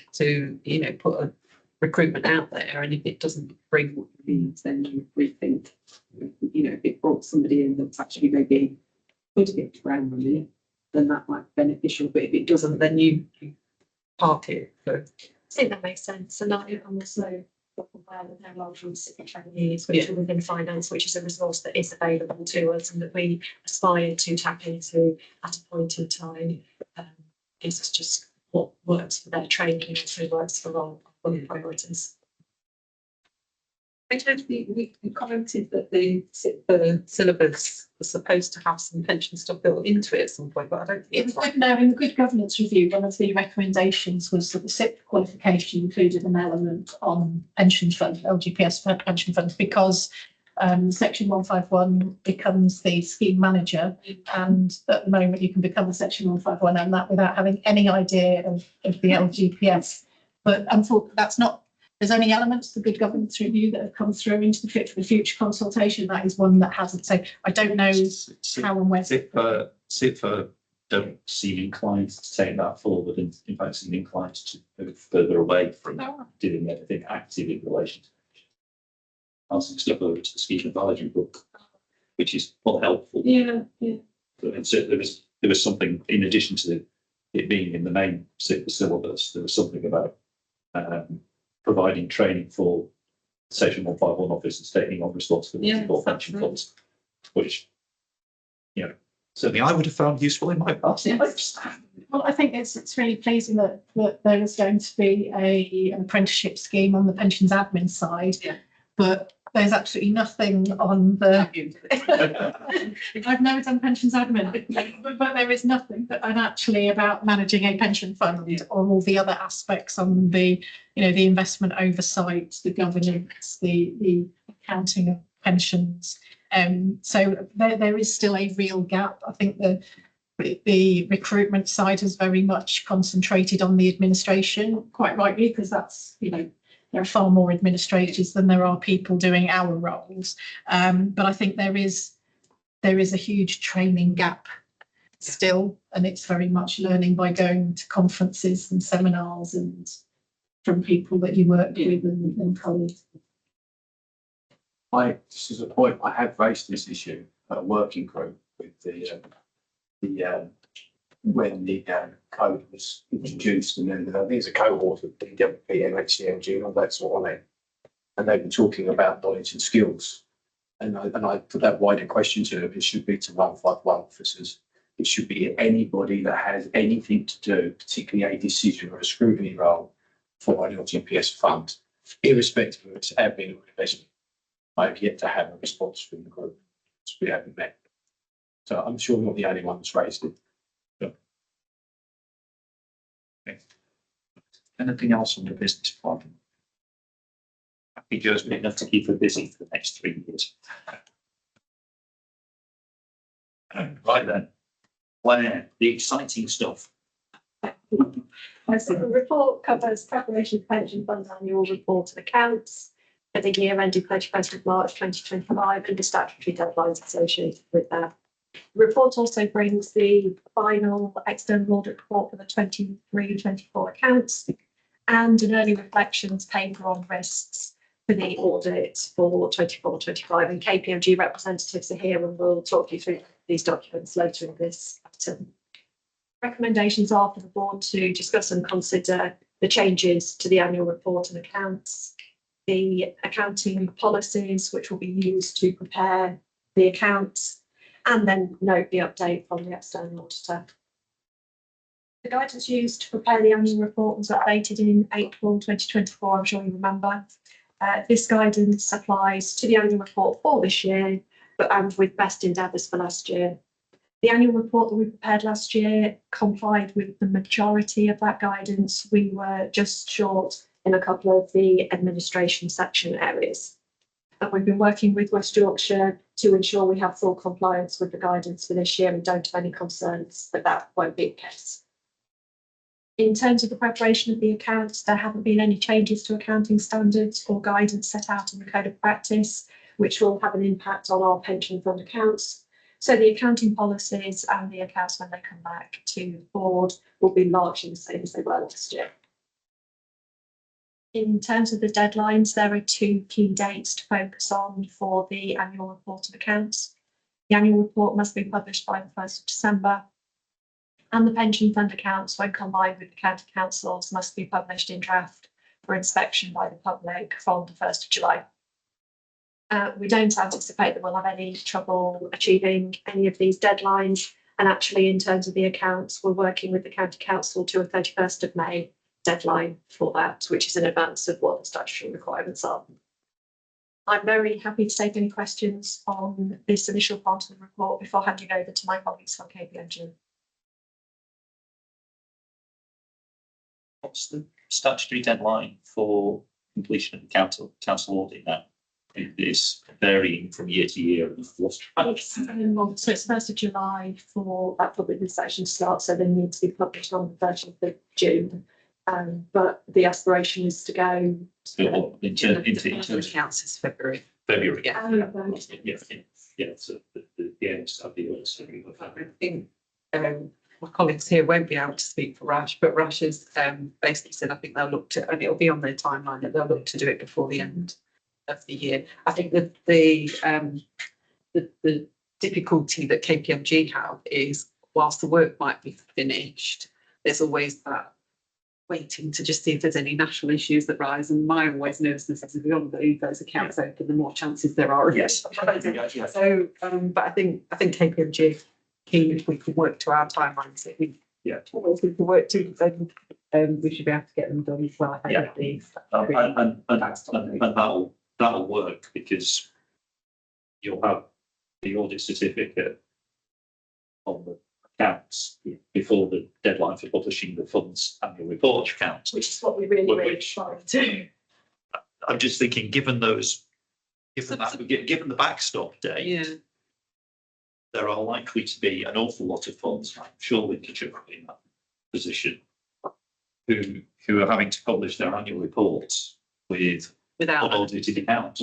put a recruitment out there, and if it doesn't bring what you need, then you rethink. If it brought somebody in that's actually maybe could hit the ground running, then that might be beneficial. But if it doesn't, then you park it. So I think that makes sense. And I'm also aware that there are large recipient trainees, which are within finance, which is a resource that is available to us and that we aspire to tap into at a point in time. It's just what works for their training and also works for our priorities. I don't think we commented that the syllabus was supposed to have some pension stuff built into it at some point, but I don't think it's right. No, in the Good Governance Review, one of the recommendations was that the SIP qualification included an element on pension fund, LGPS pension funds, because Section 151 becomes the scheme manager, and at the moment you can become a Section 151 and that without having any idea of the LGPS. But unfortunately, that's not. There's only elements of the Good Governance Review that have come through into the Fit for the Future consultation. That is one that hasn't. So I don't know how and when. SIPFA don't seem inclined to take that forward, and in fact seem inclined to move further away from doing anything active in relation to passing stuff over to the scheme advisory book, which is not helpful. Yeah. And so there was something in addition to it being in the main syllabus. There was something about providing training for Section 151 officers taking on responsibility for pension funds, which certainly I would have found useful in my past lives. Well, I think it's really pleasing that there is going to be an apprenticeship scheme on the pensions admin side. Yeah. But there's absolutely nothing on the. I've never done pensions admin, but there is nothing actually about managing a pension fund or all the other aspects on the, the investment oversight, the governance, the accounting of pensions. So there is still a real gap. I think the recruitment side has very much concentrated on the administration, quite rightly, because that's, there are far more administrators than there are people doing our roles. But I think there is a huge training gap still, and it's very much learning by going to conferences and seminars and from people that you work with and colleagues. This is a point, I have raised this issue at a working group with when the code was introduced, and then there's a cohort of DWP, MHCMG, and all that sort of thing, and they've been talking about knowledge and skills. And I put that wider question to them. It should be to 151 officers. It should be anybody that has anything to do, particularly a decision or a scrutiny role for an LGPS fund, irrespective of its admin or investment. I've yet to have a response from the group, which we haven't met. So I'm sure not the only one that's raised it. Anything else on the business plan? Happy Joe's been enough to keep her busy for the next 3 years. Right then, Claire, the exciting stuff. So the report covers preparation of pension fund annual report and accounts for the year ending 31st of March 2025 and the statutory deadlines associated with that. The report also brings the final external audit report for the 23-24 accounts and an early reflections paper on risks for the audit for 24-25, and KPMG representatives are here and will talk you through these documents later in this item. Recommendations are for the board to discuss and consider the changes to the annual report and accounts, the accounting policies which will be used to prepare the accounts, and then note the update from the external auditor. The guidance used to prepare the annual report was updated in April 2024, I'm sure you remember. This guidance applies to the annual report for this year, but with best endeavours for last year. The annual report that we prepared last year complied with the majority of that guidance. We were just short in a couple of the administration section areas. And we've been working with West Yorkshire to ensure we have full compliance with the guidance for this year and don't have any concerns that won't be the case. In terms of the preparation of the accounts, there haven't been any changes to accounting standards or guidance set out in the Code of Practice, which will have an impact on our pension fund accounts. So the accounting policies and the accounts when they come back to the board will be largely the same as they were last year. In terms of the deadlines, there are two key dates to focus on for the annual report and accounts. The annual report must be published by the 1st of December, and the pension fund accounts, when combined with the county councils, must be published in draft for inspection by the public from the 1st of July. We don't anticipate that we'll have any trouble achieving any of these deadlines, and actually in terms of the accounts, we're working with the county council to a 31st of May deadline for that, which is in advance of what the statutory requirements are. I'm very happy to take any questions on this initial part of the report before handing over to my colleagues from KPMG. What's the statutory deadline for completion of the council audit now? It is varying from year to year. So it's 1st of July for that public inspection to start, so they need to be published on the 30th of June. But the aspiration is to go into accounts is February. February. Yeah. Yeah. So the aim is to have the audit. I think my colleagues here won't be able to speak for Rash, but Rash has basically said I think they'll look to, and it'll be on their timeline, that they'll look to do it before the end of the year. I think that the difficulty that KPMG have is whilst the work might be finished, there's always that waiting to just see if there's any national issues that rise. And my always nervousness is if we don't leave those accounts open, the more chances there are of Yes. it. So, but I think KPMG are keen if we could work to our timelines. If we, Yeah. if we can work to, then we should be able to get them done as well ahead of the. And that'll work because you'll have the audit certificate on the accounts before the deadline for publishing the fund's annual report accounts. Which is what we really, really Which- try to do. I'm just thinking, given the backstop date, Yeah, there are likely to be an awful lot of funds, I'm sure Lincolnshire are in that position, who are having to publish their annual reports with without, unaudited accounts.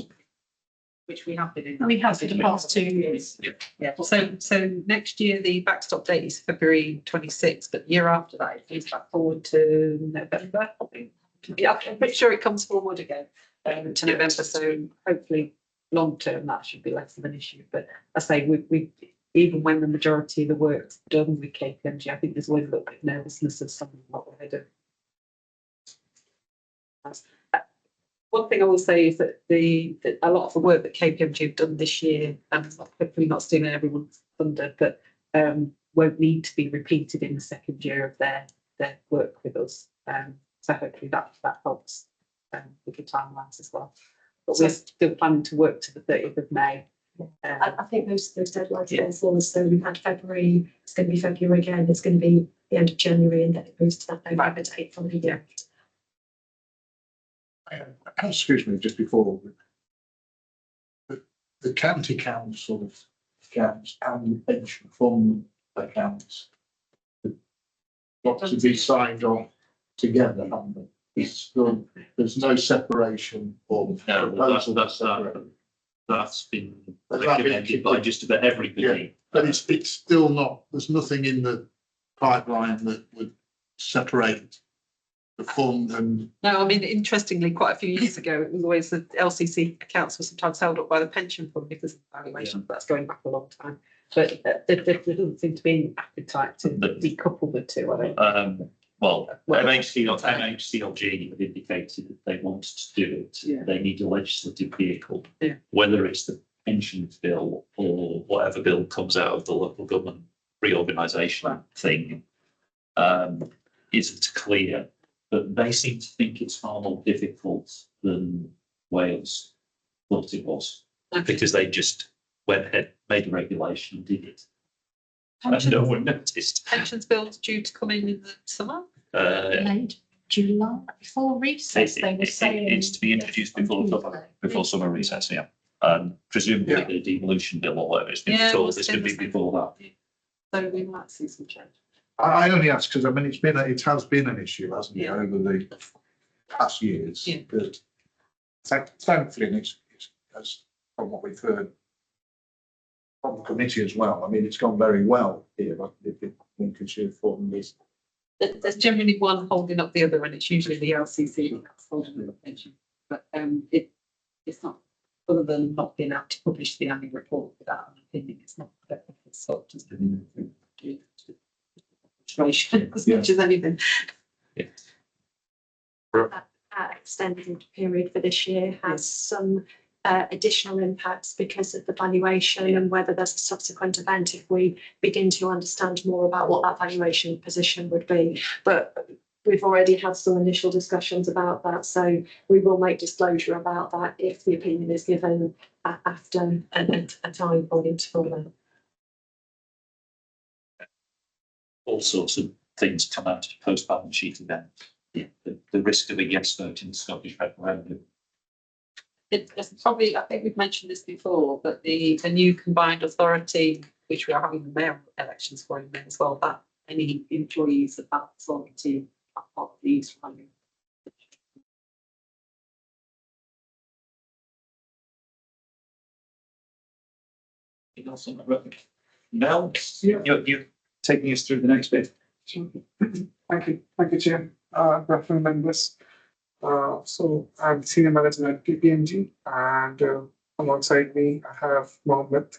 which we have been in. We have for the past 2 years. Yeah, so next year, the backstop date is February 26th, but the year after that, it moves back forward to November. I think. Yeah, I'm pretty sure it comes forward again to November, so hopefully long term that should be less of an issue. But I say we even when the majority of the work's done with KPMG, I think there's always a little bit of nervousness of something what we're doing. One thing I will say is that that a lot of the work that KPMG have done this year, and hopefully not stealing everyone's thunder, but won't need to be repeated in the second year of their work with us. So hopefully that helps with the timelines as well. But we're still planning to work to the 30th of May. I think those deadlines Yeah. going forward, so we've had February, it's going to be February again, it's going to be the end of January, and then it moves to that November date from the year. Excuse me, just before. The county council accounts and the pension fund accounts got to be signed off together, haven't they? It's still, there's no separation or No, proposal to that's separate. That's been Has that been- recommended by just about everybody. But it's still not, there's nothing in the pipeline that would separate the fund and. No, I mean, interestingly, quite a few years ago, it was always the LCC accounts were sometimes held up by the pension fund because of valuation. Yeah. That's going back a long time. But there doesn't seem to be an appetite to But- decouple the two. I don't. Well, Well, MHCLG have indicated that they want to do it. Yeah. They need a legislative vehicle. Yeah. Whether it's the pensions bill or whatever bill comes out of the local government reorganisation thing, isn't clear. But they seem to think it's far more difficult than Wales thought it was, because they just went ahead, made a regulation and did it. And no one noticed. Pensions bills due to come in the summer. Late July, before recess, they were saying. It's to be introduced before summer recess, yeah. Presumably Yeah. the devolution bill or whatever, it's been Yeah, told, must this have could be been. before that. So we might see some change. I only ask because I mean, it has been an issue, hasn't it, Yeah. over the past years. Yeah. But thankfully, it's, as from what we've heard from the committee as well, I mean, it's gone very well here, but the Lincolnshire Fund is. There's generally one holding up the other, and it's usually the LCC that's holding up the pension. But it's not, other than not being able to publish the annual report without an opinion, it's not. It's sort of just as much as anything. That extended period for this year has some additional impacts because of the valuation and whether there's a subsequent event if we begin to understand more about what that valuation position would be. But we've already had some initial discussions about that, so we will make disclosure about that if the opinion is given after a time or interval then. All sorts of things come out of post-balance sheet events. Yeah. The risk of a yes vote in the Scottish referendum. It's probably, I think we've mentioned this before, but the new combined authority, which we are having the mayoral elections for in May as well, that any employees of that authority are part of these running. Mel, you taking us through the next bit. Thank you, Chair. Referring members. So I'm the senior manager at KPMG, and alongside me, I have Mohammed.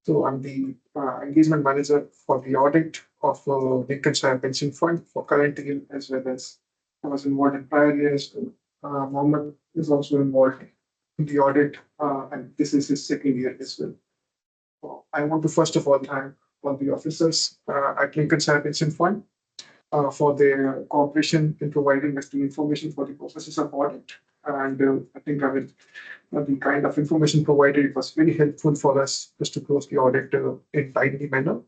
So I'm the engagement manager for the audit of Lincolnshire Pension Fund for current year, as well as I was involved in prior years. Mohammed is also involved in the audit, and this is his second year as well. I want to first of all thank all the officers at Lincolnshire Pension Fund for their cooperation in providing us the information for the purposes of audit. And I think the kind of information provided, it was very helpful for us just to close the audit in timely manner.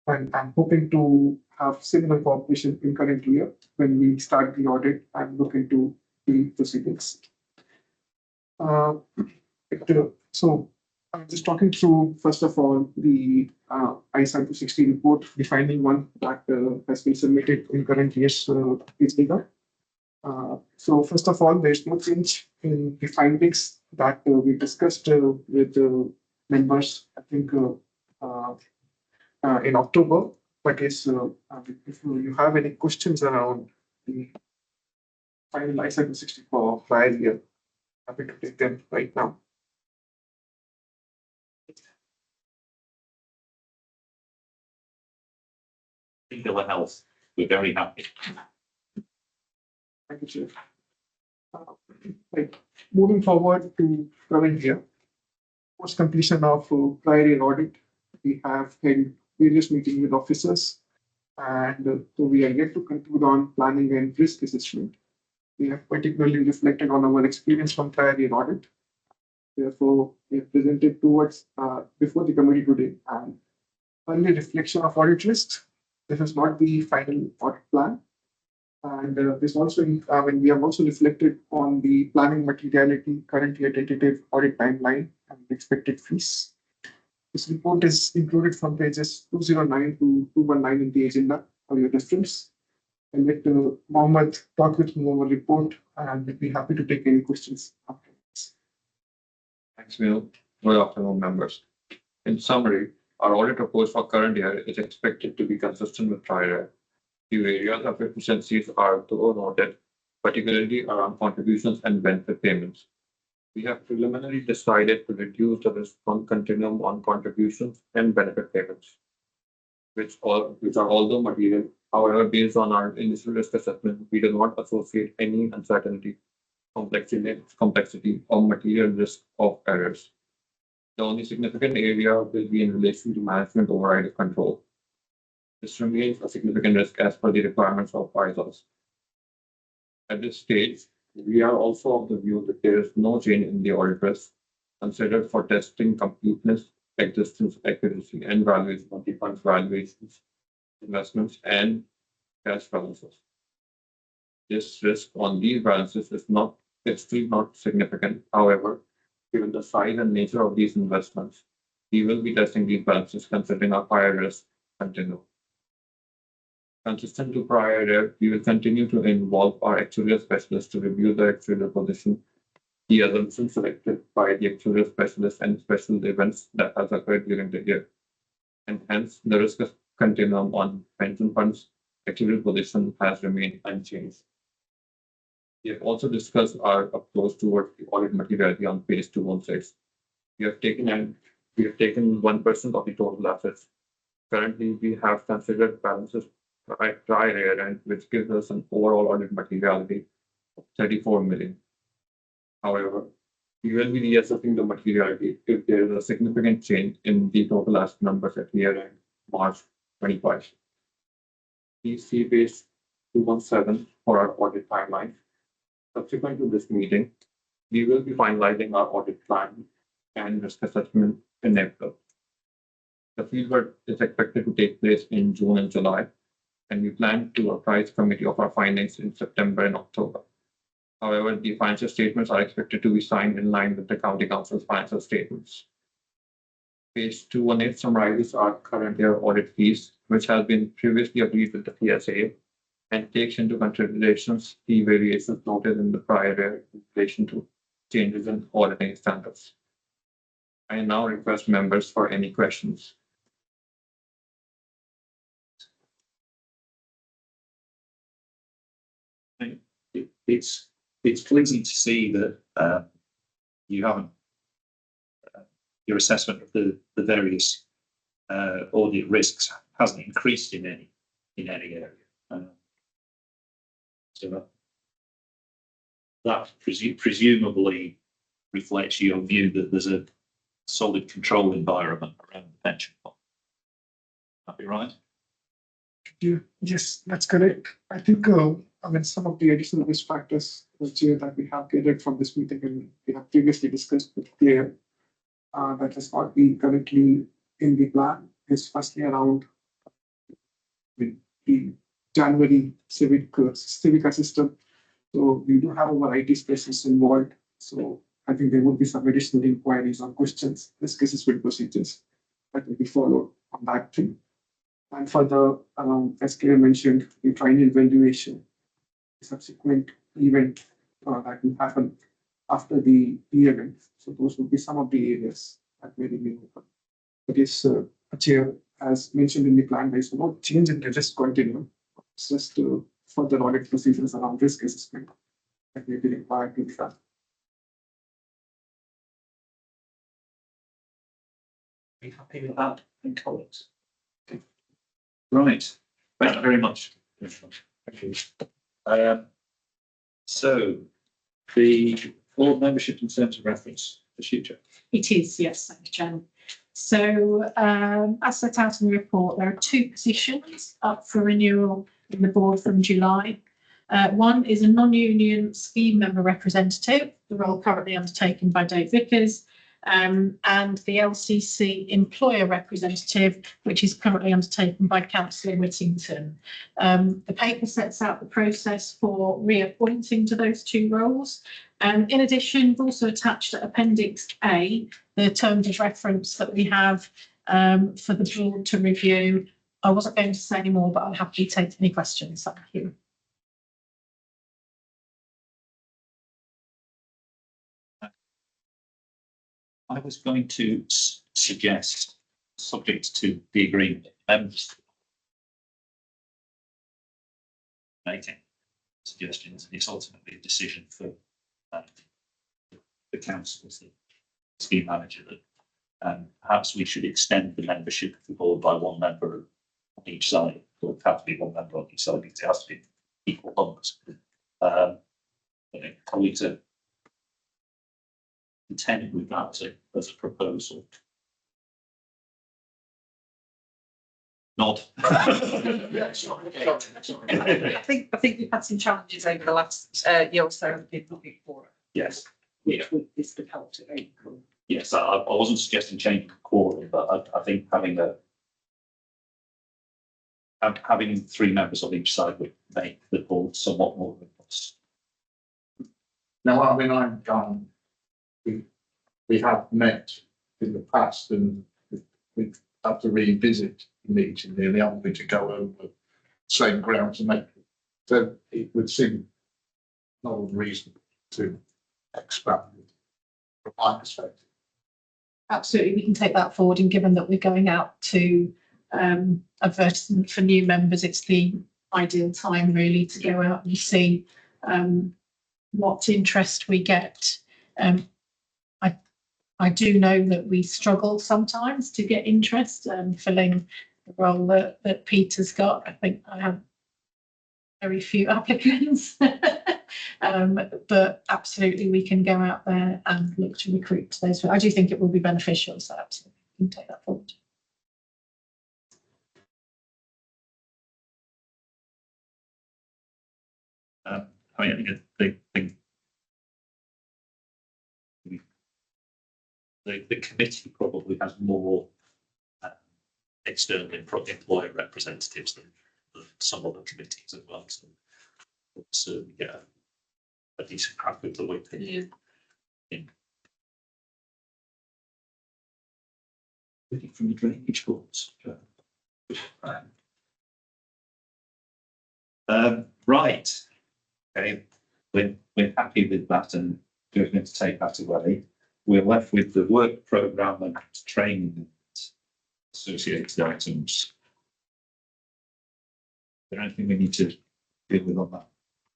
And I'm hoping to have similar cooperation in current year when we start the audit and look into the proceedings. So I'm just talking through, first of all, the ISA 260 report, the final one that has been submitted in current year's is legal. So first of all, there's no change in the findings that we discussed with the members, I think in October. But yes, if you have any questions around the final ISA 260 for prior year, happy to take them right now. Legal health, we're very happy. Thank you, Chair. Moving forward to current year, post completion of prior year audit, we have held various meetings with officers, and so we are yet to conclude on planning and risk assessment. We have particularly reflected on our experience from prior year audit. Therefore, we have presented towards before the committee today and early reflection of audit risks. This is not the final audit plan. And this also, we have also reflected on the planning materiality, current year tentative audit timeline, and expected fees. This report is included from pages 209 to 219 in the agenda for your reference. And let Mohammed talk with me over report, and we'd be happy to take any questions after this. Thanks, Neil. Good afternoon, members. In summary, our audit approach for current year is expected to be consistent with prior year. Few areas of efficiencies are thoroughly noted, particularly around contributions and benefit payments. We have preliminarily decided to reduce the risk continuum on contributions and benefit payments, which are although material. However, based on our initial risk assessment, we do not associate any uncertainty, complexity, or material risk of errors. The only significant area will be in relation to management override of control. This remains a significant risk as per the requirements of ISOs. At this stage, we are also of the view that there is no change in the audit risk considered for testing completeness, existence, accuracy, and valuation of the fund's valuations, investments, and cash balances. This risk on these balances is still not significant. However, given the size and nature of these investments, we will be testing these balances considering a higher risk continuum. Consistent to prior year, we will continue to involve our actuarial specialists to review the actuarial position, the assumptions selected by the actuarial specialist, and special events that has occurred during the year. And hence, the risk continuum on pension funds actuarial position has remained unchanged. We have also discussed our approach towards the audit materiality on page 216. We have taken 1% of the total assets. Currently, we have considered balances prior year, and which gives us an overall audit materiality of 34 million. However, we will be reassessing the materiality if there is a significant change in the total asset numbers at year end March 25. Please see page 217 for our audit timeline. Subsequent to this meeting, we will be finalizing our audit plan and risk assessment in April. The fieldwork is expected to take place in June and July, and we plan to apprise committee of our findings in September and October. However, the financial statements are expected to be signed in line with the County Council's financial statements. Page 218 summarizes our current year audit fees, which has been previously agreed with the PSA, and takes into considerations the variations noted in the prior year in relation to changes in auditing standards. I now request members for any questions. it's pleasing to see that you haven't your assessment of the various audit risks hasn't increased in any area. So that presumably reflects your view that there's a solid control environment around the pension fund. That be right? Yeah, yes, that's correct. I think, I mean, some of the additional risk factors that we have gathered from this meeting and we have previously discussed with Claire, that has not been currently in the plan is firstly around the January civic assistant. So we do have over 80 specialists involved. So I think there would be some additional inquiries or questions, risk assessment procedures that will be followed on that thing. And further, as Claire mentioned, the triennial valuation, the subsequent event that will happen after the event. So those would be some of the areas that may remain open. But yes, Chair, as mentioned in the plan, there is no change in the risk continuum. It's just further audit procedures around risk assessment that may be required to be done. Are you happy with that, and colleagues? Okay. Right. Thank you very much. Thank you. So the board membership in terms of reference for future. It is, yes, thank you, Chairman. So as set out in the report, there are 2 positions up for renewal in the board from July. One is a non-union scheme member representative, the role currently undertaken by Dave Vickers, and the LCC employer representative, which is currently undertaken by Councillor Whittington. The paper sets out the process for reappointing to those 2 roles. In addition, we've also attached Appendix A, the terms of reference that we have for the board to review. I wasn't going to say any more, but I'll happily take any questions. Thank you. I was going to suggest, subject to the agreement, members making suggestions, and it's ultimately a decision for the council as the scheme manager that perhaps we should extend the membership of the board by 1 member on each side. Well, it has to be 1 member on each side because it has to be equal numbers. Colleagues are content with that as a proposal. Not. I think we've had some challenges over the last year or so before. Yes. Which this would help to overcome. Yes, I wasn't suggesting changing the quorum, but I think having 3 members on each side would make the board somewhat more robust. Now, I mean, I'm gone. We have met in the past and we've had to revisit the meeting nearly, haven't we, to go over the same ground to make it. So it would seem not unreasonable to expand it from my perspective. Absolutely, we can take that forward, and given that we're going out to advertisement for new members, it's the ideal time really to go out and see what interest we get. I do know that we struggle sometimes to get interest, filling the role that Peter's got. I think I have very few applicants, but absolutely we can go out there and look to recruit those. I do think it will be beneficial, so absolutely we can take that forward. I mean, the committee probably has more external employer representatives than some other committees as well. So we'll certainly get a decent crack with the way they looking from the drainage boards. Right. Okay. We're happy with that and we're going to take that away. We're left with the work programme and training and associated items. Is there anything we need to deal with on that?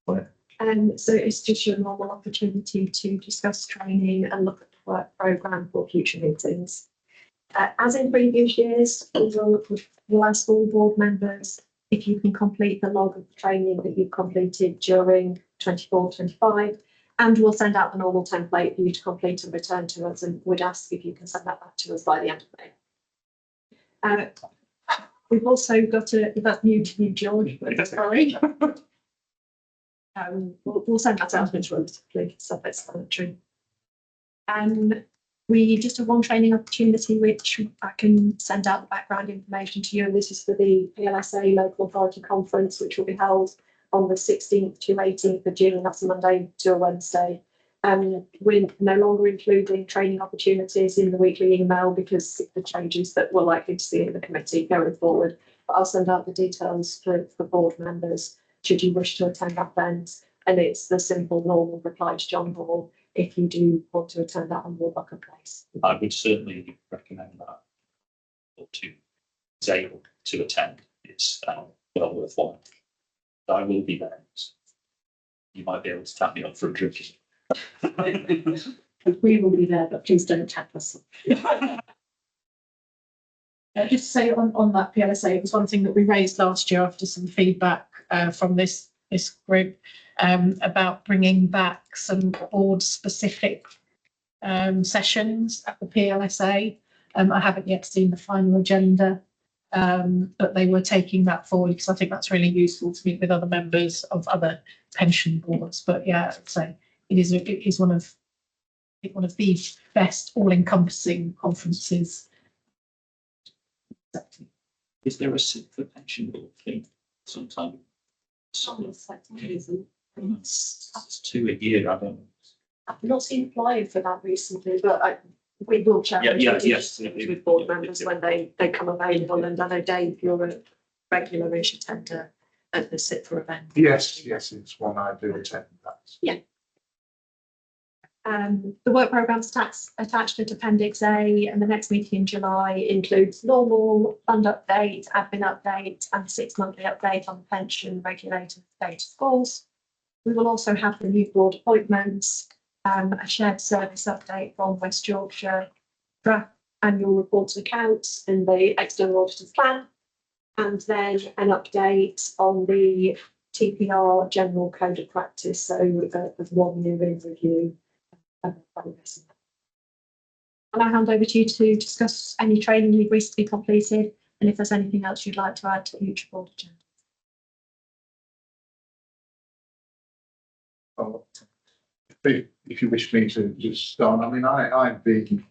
Claire? So it's just your normal opportunity to discuss training and look at the work programme for future meetings. As in previous years, we'll ask all board members if you can complete the log of the training that you've completed during 24-25, and we'll send out the normal template for you to complete and return to us, and would ask if you can send that back to us by the end of May. We've also got that's new to you, George, but sorry. We'll send that out relatively self-explanatory. We just have one training opportunity, which I can send out the background information to you. And this is for the PLSA Local Authority Conference, which will be held on the 16th to 18th of June. That's a Monday to a Wednesday. We're no longer including training opportunities in the weekly email because of the changes that we're likely to see in the committee going forward. But I'll send out the details for board members should you wish to attend that event. And it's the simple, normal reply to John Hall if you do want to attend that on your bucket place. I would certainly recommend that, or to is able to attend. It's well worthwhile. I will be there. So you might be able to tap me up for a drink. We will be there, but please don't tap us. Just to say on that PLSA, it was one thing that we raised last year after some feedback from this group about bringing back some board specific sessions at the PLSA. I haven't yet seen the final agenda, but they were taking that forward because I think that's really useful to meet with other members of other pension boards. But yeah, so it is one of the best all-encompassing conferences. Is there a SIP for pension board thing sometime? It's 2 a year. I don't know. I've not seen a flyer for that recently, but we will chat with board members when they come available. And I know Dave, you're a regular-ish attender at the SIPFA event. Yes, it's one I do attend. Yeah. The work programme's attached at Appendix A, and the next meeting in July includes normal fund update, admin update, and 6 monthly update on the pension regulator status goals. We will also have the new board appointments, a shared service update from West Yorkshire, draft annual reports and accounts, and the external auditor's plan, and then an update on the TPR general code of practice. So there's 1 year in review. And I hand over to you to discuss any training you've recently completed, and if there's anything else you'd like to add to the future board agenda. Oh, if you wish me to just start, I mean, I've been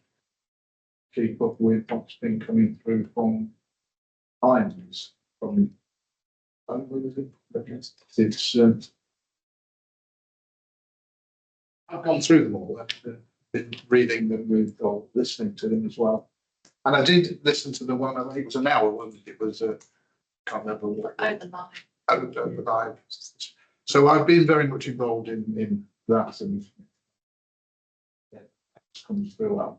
keep up with what's been coming through from Hines, from it's I've gone through them all. I've been reading them or listening to them as well. And I did listen to the one, I think it was an hour, wasn't it? It was, can't remember what. Over live. So I've been very much involved in that, and it's come through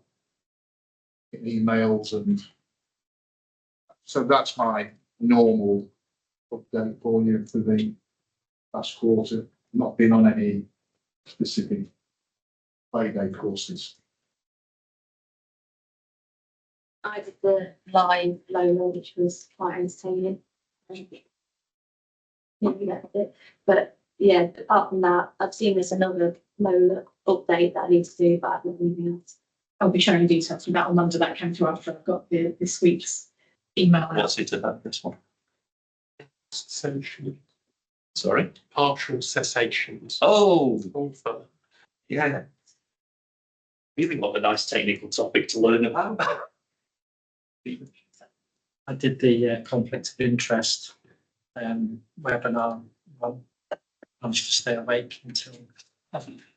in emails, and so that's my normal update for you for the last quarter. Not been on any specific payday courses. I did the live Lola, which was quite entertaining. But yeah, apart from that, I've seen there's another Lola update that I need to do, but I haven't anything else. I'll be sharing details from that on Monday. That came through after I've got this week's email. What's it about this one? Cessation. Sorry? Partial cessations. Oh, Author. yeah. Really what a nice technical topic to learn about. I did the conflict of interest webinar. I managed to stay awake until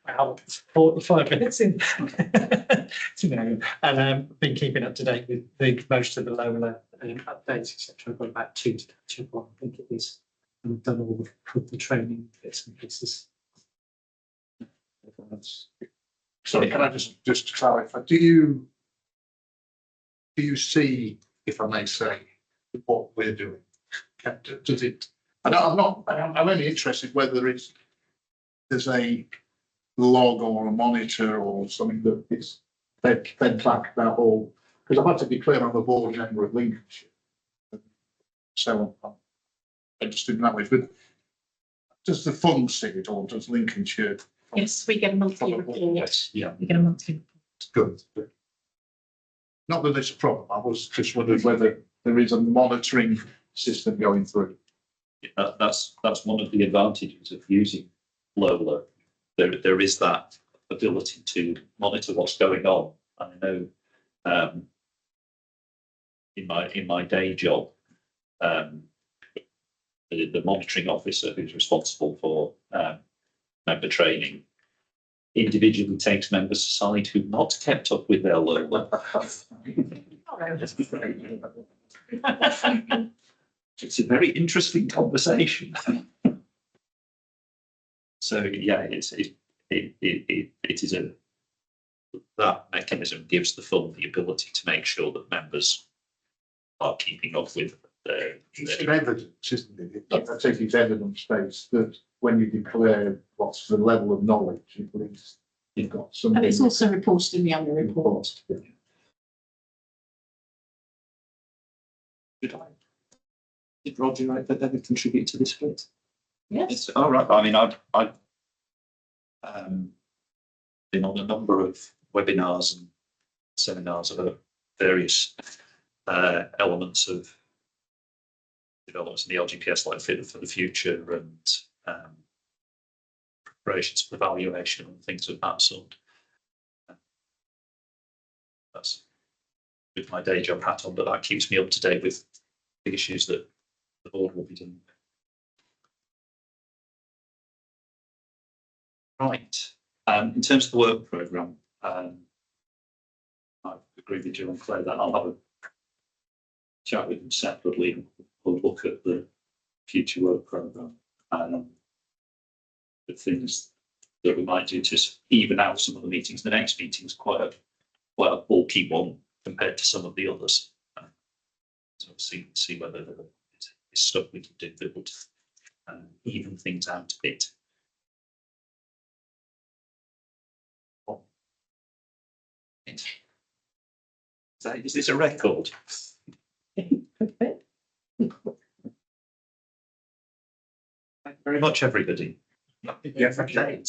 about 45 minutes in. And been keeping up to date with most of the lower updates, etc. I've got about 2 to catch up on. I think it is. I've done all the training bits and pieces. Sorry, can I just clarify? Do you see, if I may say, what we're doing? Does it? I'm only interested whether it's there's a log or a monitor or something that is then tracked that all, because I've had to be clear, I'm a board member of Lincolnshire. So I'm interested in that way, but does the fund see it or does Lincolnshire? Yes, we get a monthly report. Yes, yeah. We get a monthly. Good. Not that it's a problem, I was just wondering whether there is a monitoring system going through. That's one of the advantages of using Lola. There is that ability to monitor what's going on. I know in my day job, the monitoring officer who's responsible for member training individually takes members aside who've not kept up with their Lola. It's a very interesting conversation. So yeah, it is that mechanism gives the fund the ability to make sure that members are keeping up with their. It's an evidence, isn't it? I take it's evidence based that when you declare what's the level of knowledge, at least you've got some. And it's also reported in the annual report. Did Roger ever contribute to this bit? Yes. It's all right. I mean, I've been on a number of webinars and seminars about various elements of developments in the LGPS, like Fit for the Future and preparations for evaluation and things of that sort. That's with my day job hat on, but that keeps me up to date with the issues that the board will be doing. Right. In terms of the work programme, I agree with you and Claire that I'll have a chat with them separately. We'll look at the future work programme and the things that we might do to even out some of the meetings. The next meeting is quite a bulky one compared to some of the others. So see whether there's stuff we can do that would even things out a bit. Is this a record? Thank you very much, everybody. Yeah, thank you.